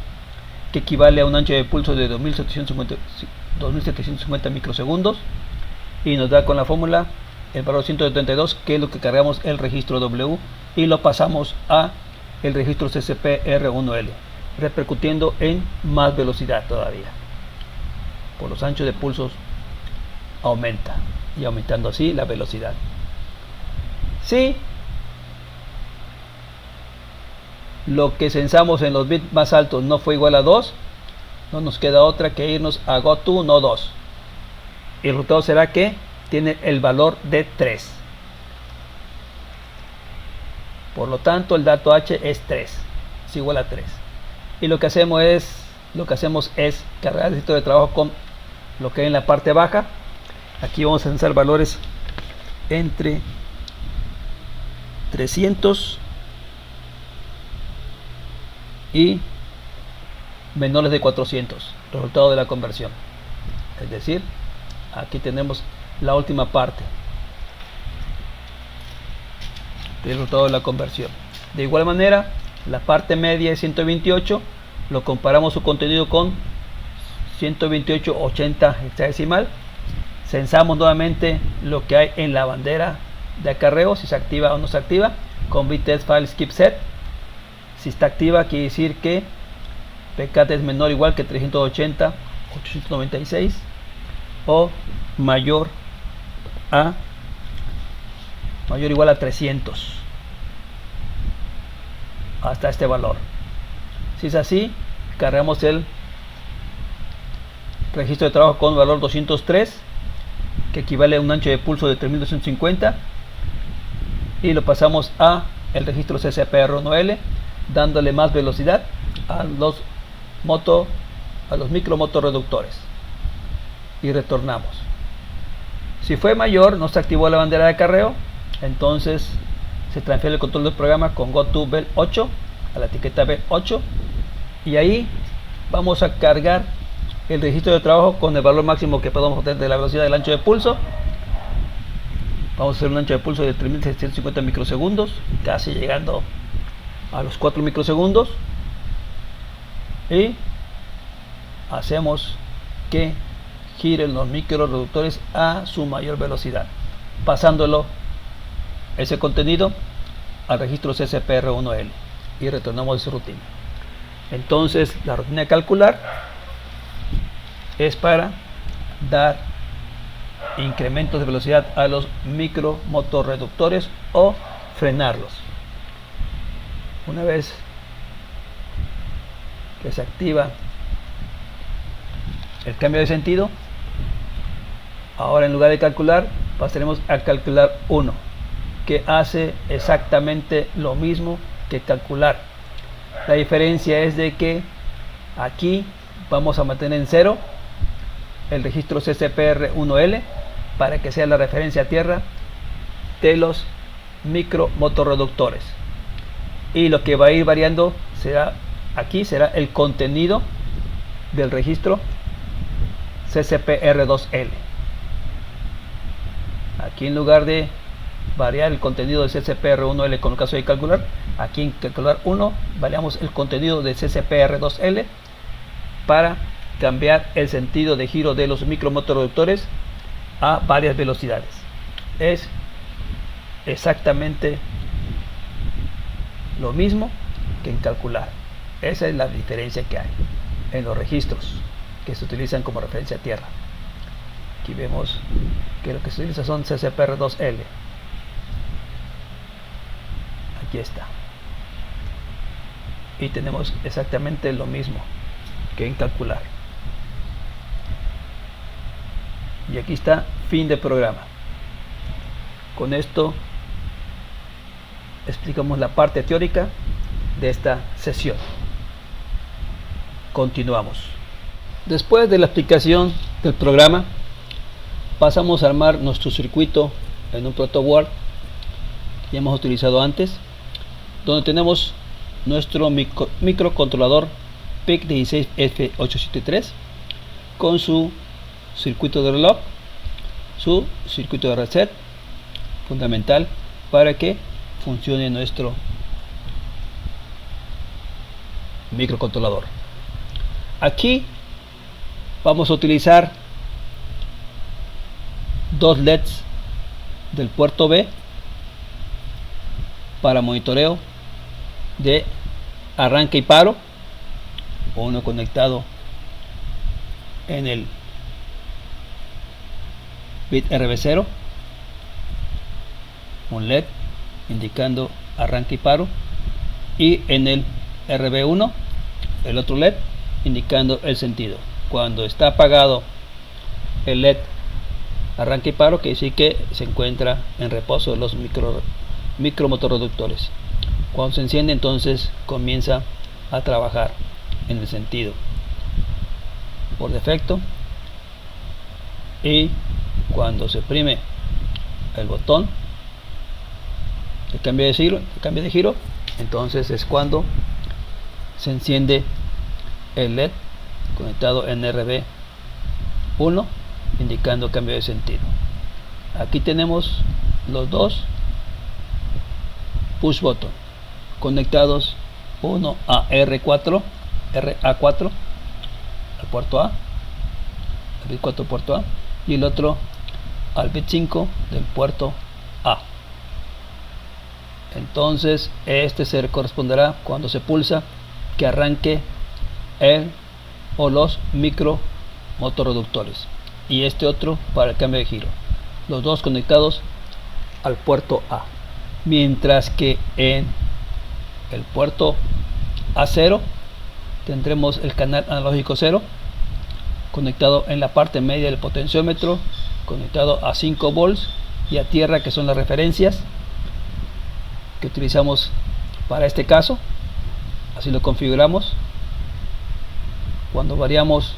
que equivale a un ancho de pulso de 2750 microsegundos, y nos da con la fórmula el valor 172, que es lo que cargamos el registro W, y lo pasamos a el registro CCPR1L, repercutiendo en más velocidad todavía. Por los anchos de pulsos aumenta, y aumentando así la velocidad. Si lo que censamos en los bits más altos no fue igual a 2, no nos queda otra que irnos a GoTo no 2. Y el resultado será que tiene el valor de 3. Por lo tanto, el dato H es 3, es igual a 3. Y lo que hacemos es cargar el registro de trabajo con lo que hay en la parte baja. Aquí vamos a censar valores entre 300 y menores de 400, resultado de la conversión. Es decir, aquí tenemos la última parte del resultado de la conversión. De igual manera, la parte media es 128, lo comparamos su contenido con 128.80 hexadecimal, censamos nuevamente lo que hay en la bandera de acarreo, si se activa o no se activa, con VTest File Skip Set. Si está activa, quiere decir que PKT es menor o igual que 380, 896 o mayor o igual a 300 hasta este valor. Si es así, cargamos el registro de trabajo con valor 203, que equivale a un ancho de pulso de 3250, y lo pasamos a el registro CCPR1L, dándole más velocidad a los micromotorreductores, y retornamos. Si fue mayor, no se activó la bandera de acarreo, entonces se transfiere el control del programa con GoTo Bell 8 a la etiqueta Bell 8, y ahí vamos a cargar el registro de trabajo con el valor máximo que podemos obtener de la velocidad del ancho de pulso, Vamos a hacer un ancho de pulso de 3650 microsegundos, casi llegando a los 4 microsegundos, y hacemos que giren los microreductores a su mayor velocidad, pasándolo ese contenido al registro CSPR1L, y retornamos a su rutina. Entonces la rutina de calcular es para dar incrementos de velocidad a los micromotorreductores o frenarlos. Una vez que se activa el cambio de sentido, ahora en lugar de calcular pasaremos a calcular 1, que hace exactamente lo mismo que calcular. La diferencia es de que aquí vamos a mantener en 0 el registro CSPR1L para que sea la referencia a tierra de los micromotorreductores, y lo que va a ir variando será el contenido del registro CSPR2L. Aquí, en lugar de variar el contenido de CSPR1L con el caso de calcular, aquí en calcular 1 variamos el contenido de CSPR2L para cambiar el sentido de giro de los micromotorreductores a varias velocidades. Es exactamente lo mismo que en calcular. Esa es la diferencia que hay en los registros que se utilizan como referencia a tierra. Aquí vemos que lo que se utiliza son CSPR2L. Aquí está. Y tenemos exactamente lo mismo que en calcular. Y aquí está, fin de programa. Con esto explicamos la parte teórica de esta sesión. Continuamos. Después de la explicación del programa, pasamos a armar nuestro circuito en un protoboard que ya hemos utilizado antes, donde tenemos nuestro microcontrolador PIC16F873 con su circuito de reloj, su circuito de reset, fundamental para que funcione nuestro microcontrolador. Aquí vamos a utilizar dos LEDs del puerto B para monitoreo de arranque y paro, uno conectado en el bit RB0, un LED indicando arranque y paro, y en el RB1 el otro LED indicando el sentido. Cuando está apagado el LED arranque y paro, que decir que se encuentra en reposo los micromotorreductores. Cuando se enciende, entonces comienza a trabajar en el sentido por defecto, y cuando se oprime el botón de cambio de giro, entonces es cuando se enciende el LED conectado en RB1 indicando cambio de sentido. Aquí tenemos los dos push button conectados, uno a RA4 al puerto A, al bit 4 puerto A, y el otro al bit 5 del puerto A. Entonces este se corresponderá cuando se pulsa que arranque el o los micromotorreductores, y este otro para el cambio de giro, los dos conectados al puerto A, mientras que en el puerto A0 tendremos el canal analógico 0 conectado en la parte media del potenciómetro, conectado a 5 volts y a tierra, que son las referencias que utilizamos para este caso. Así lo configuramos. Cuando variamos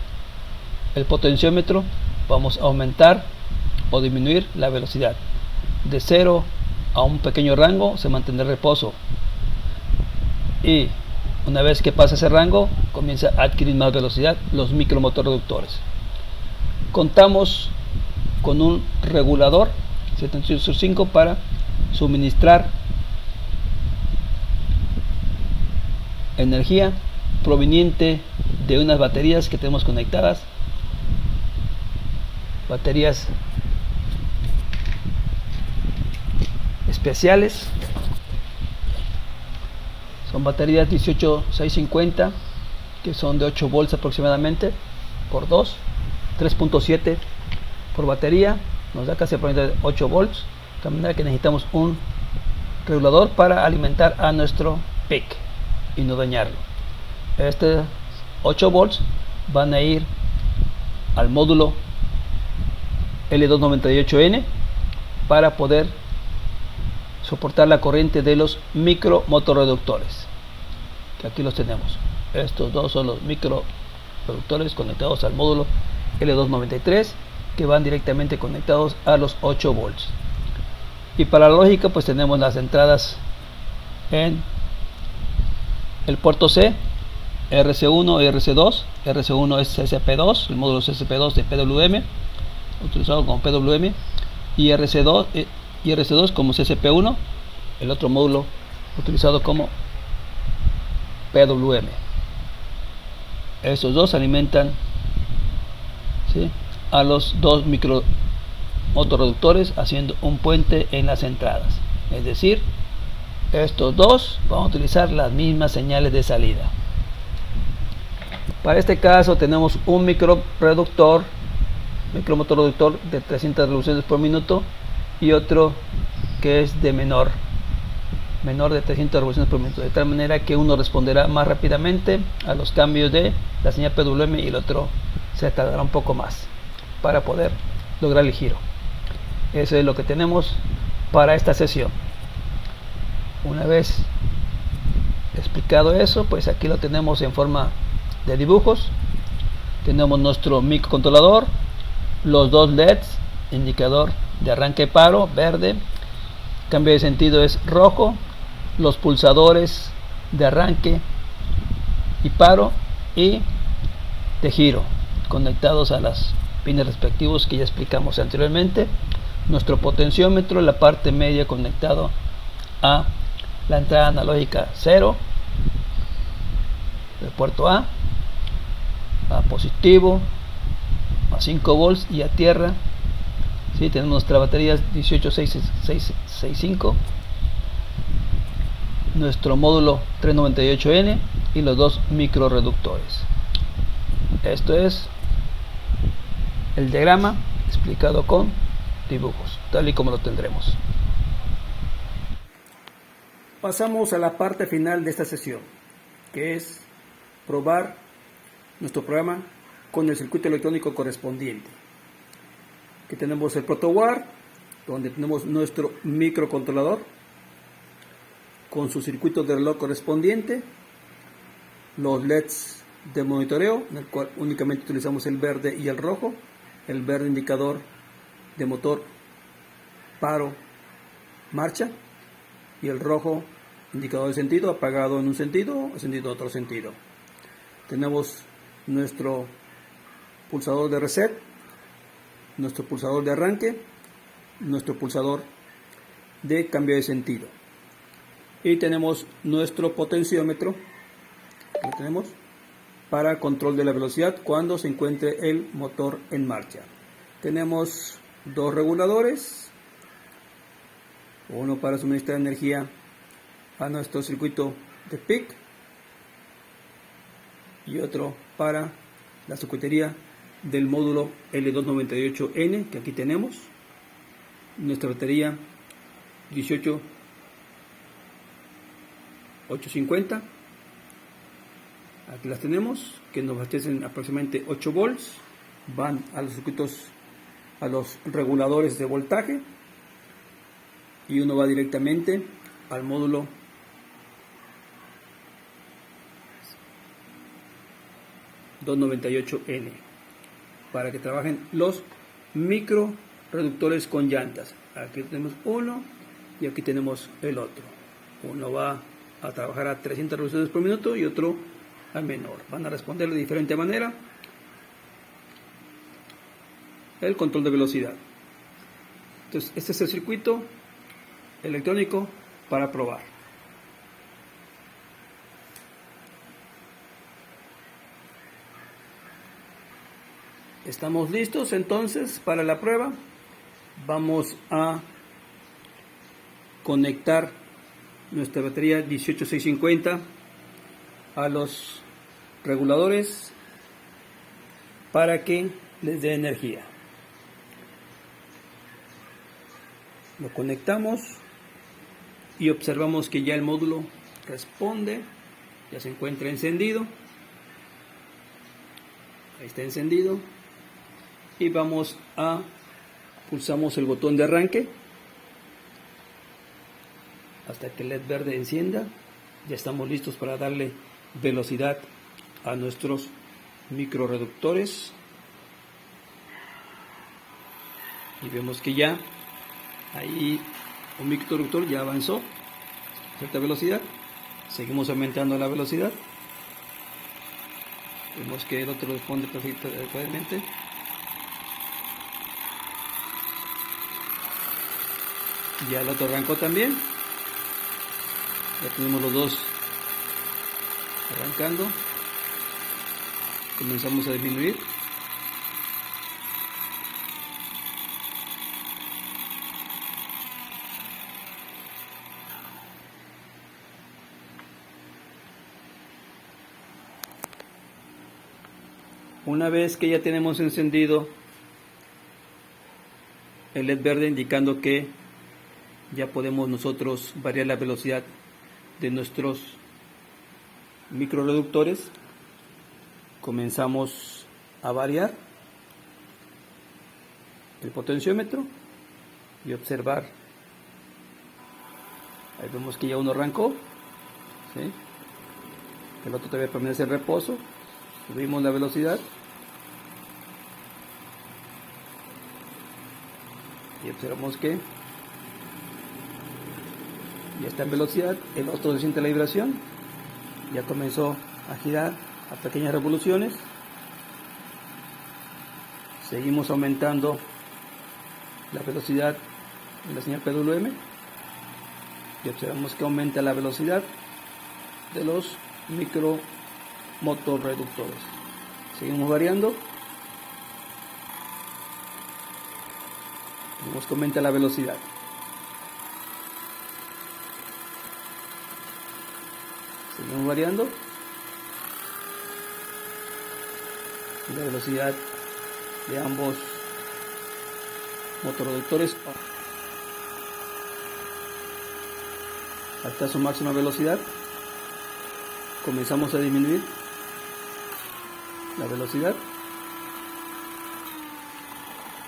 el potenciómetro, vamos a aumentar o disminuir la velocidad. De 0 a un pequeño rango se mantendrá el reposo, y una vez que pasa ese rango comienza a adquirir más velocidad los micromotorreductores. Contamos con un regulador 78/5 para suministrar energía proveniente de unas baterías que tenemos conectadas, baterías especiales. Son baterías 18650 que son de 8 volts aproximadamente por 2, 3.7 por batería, nos da casi aproximadamente 8 volts, de manera que necesitamos un regulador para alimentar a nuestro PIC y no dañarlo. Este 8 volts van a ir al módulo L298N para poder soportar la corriente de los micro motorreductores, que aquí los tenemos. Estos dos son los micro reductores conectados al módulo L293, que van directamente conectados a los 8 volts. Y para la lógica, pues tenemos las entradas en el puerto C, RC1 y RC2. RC1 es CSP2, el módulo CSP2 de PWM, utilizado como PWM, y RC2 como CSP1, el otro módulo utilizado como PWM. Estos dos alimentan, ¿sí?, a los dos micro motorreductores, haciendo un puente en las entradas. Es decir, estos dos van a utilizar las mismas señales de salida. Para este caso tenemos un micro motorreductor de 300 revoluciones por minuto y otro que es de menor de 300 revoluciones por minuto, de tal manera que uno responderá más rápidamente a los cambios de la señal PWM y el otro se tardará un poco más para poder lograr el giro. Eso es lo que tenemos para esta sesión. Una vez explicado eso, pues aquí lo tenemos en forma de dibujos. Tenemos nuestro microcontrolador, los dos LEDs, indicador de arranque y paro, verde, cambio de sentido es rojo, los pulsadores de arranque y paro y de giro conectados a las pines respectivos que ya explicamos anteriormente. Nuestro potenciómetro en la parte media conectado a la entrada analógica 0 del puerto A positivo, a 5 volts y a tierra. ¿Sí? Tenemos nuestras baterías 18665, nuestro módulo 398N y los dos micro reductores. Esto es el diagrama explicado con dibujos, tal y como lo tendremos. Pasamos a la parte final de esta sesión, que es probar nuestro programa con el circuito electrónico correspondiente. Aquí tenemos el ProtoWare, donde tenemos nuestro microcontrolador con su circuito de reloj correspondiente, los LEDs de monitoreo, en el cual únicamente utilizamos el verde y el rojo. El verde indicador de motor, paro, marcha, y el rojo indicador de sentido, apagado en un sentido, encendido en otro sentido. Tenemos nuestro pulsador de reset, nuestro pulsador de arranque, nuestro pulsador de cambio de sentido, y tenemos nuestro potenciómetro, lo tenemos para control de la velocidad cuando se encuentre el motor en marcha. Tenemos dos reguladores, uno para suministrar energía a nuestro circuito de PIC y otro para la circuitería del módulo L298N, que aquí tenemos nuestra batería 18850. Aquí las tenemos, que nos abastecen aproximadamente 8 volts, van a los circuitos, a los reguladores de voltaje, y uno va directamente al módulo L298N para que trabajen los micro reductores con llantas. Aquí tenemos uno y aquí tenemos el otro. Uno va a trabajar a 300 revoluciones por minuto y otro a menor. Van a responder de diferente manera el control de velocidad. Entonces, este es el circuito electrónico para probar. Estamos listos entonces para la prueba. Vamos a conectar nuestra batería 18650 a los reguladores para que les dé energía. Lo conectamos y observamos que ya el módulo responde, ya se encuentra encendido. Ahí está encendido. Y vamos a pulsamos el botón de arranque hasta que el LED verde encienda. Ya estamos listos para darle velocidad a nuestros microreductores y vemos que ya ahí un microreductor ya avanzó a cierta velocidad. Seguimos aumentando la velocidad. Vemos que el otro responde perfectamente. Ya el otro arrancó también. Ya tenemos los dos arrancando. Comenzamos a disminuir. Una vez que ya tenemos encendido el LED verde indicando que ya podemos nosotros variar la velocidad de nuestros microreductores, comenzamos a variar el potenciómetro y observar. Ahí vemos que ya uno arrancó, ¿sí? El otro todavía permanece en reposo. Subimos la velocidad y observamos que ya está en velocidad. El otro se siente la vibración, ya comenzó a girar a pequeñas revoluciones. Seguimos aumentando la velocidad de la señal PWM y observamos que aumenta la velocidad de los micromotorreductores. Seguimos variando. Vemos que aumenta la velocidad. Seguimos variando. Y la velocidad de ambos motorreductores hasta su máxima velocidad. Comenzamos a disminuir la velocidad.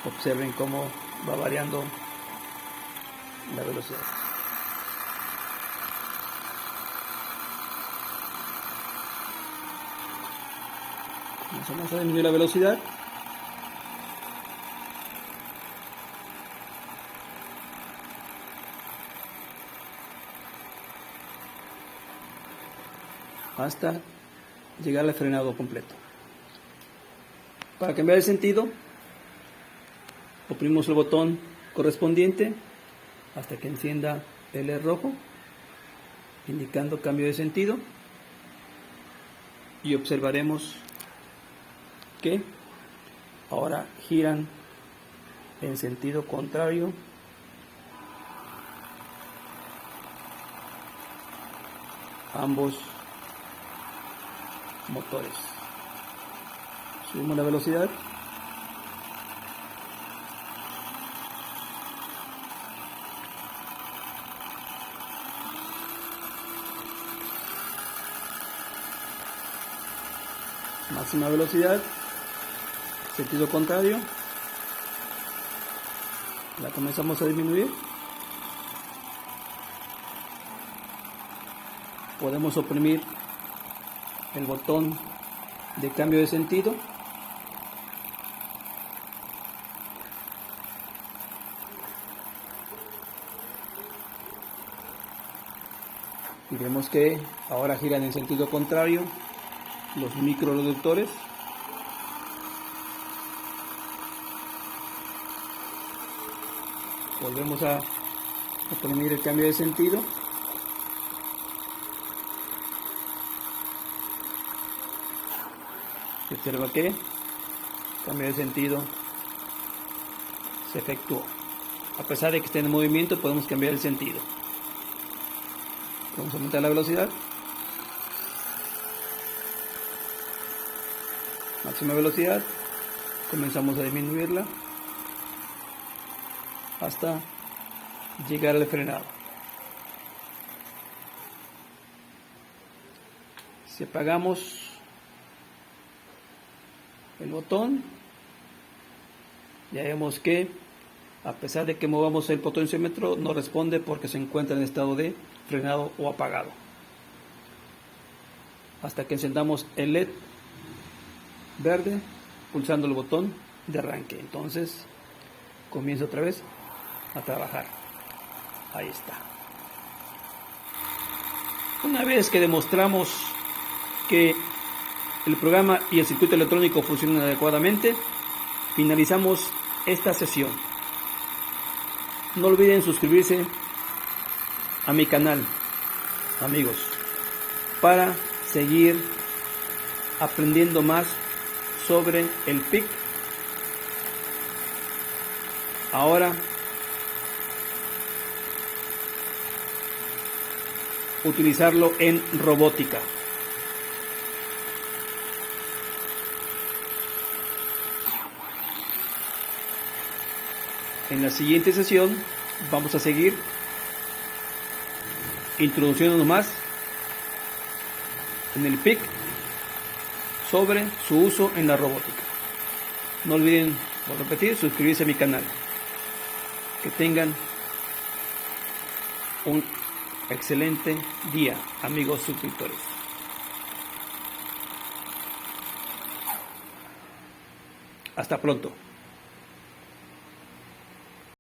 Observen cómo va variando la velocidad. Comenzamos a disminuir la velocidad. Hasta llegar al frenado completo. Para cambiar de sentido, oprimimos el botón correspondiente hasta que encienda el LED rojo, indicando cambio de sentido, y observaremos que ahora giran en sentido contrario ambos motores. Subimos la velocidad. Máxima velocidad, sentido contrario. La comenzamos a disminuir. Podemos oprimir el botón de cambio de sentido. Y vemos que ahora giran en sentido contrario los microreductores. Volvemos a poner el cambio de sentido. Observa que el cambio de sentido se efectuó. A pesar de que esté en movimiento, podemos cambiar el sentido. Vamos a aumentar la velocidad. Máxima velocidad. Comenzamos a disminuirla hasta llegar al frenado. Si apagamos el botón, ya vemos que a pesar de que movamos el potenciómetro no responde porque se encuentra en estado de frenado o apagado. Hasta que encendamos el LED verde pulsando el botón de arranque. Entonces comienza otra vez a trabajar. Ahí está. Una vez que demostramos que el programa y el circuito electrónico funcionan adecuadamente, finalizamos esta sesión. No olviden suscribirse a mi canal, amigos, para seguir aprendiendo más sobre el PIC. Ahora utilizarlo en robótica. En la siguiente sesión vamos a seguir introduciéndonos más en el PIC sobre su uso en la robótica. No olviden, por repetir, suscribirse a mi canal. Que tengan un excelente día, amigos suscriptores. Hasta pronto.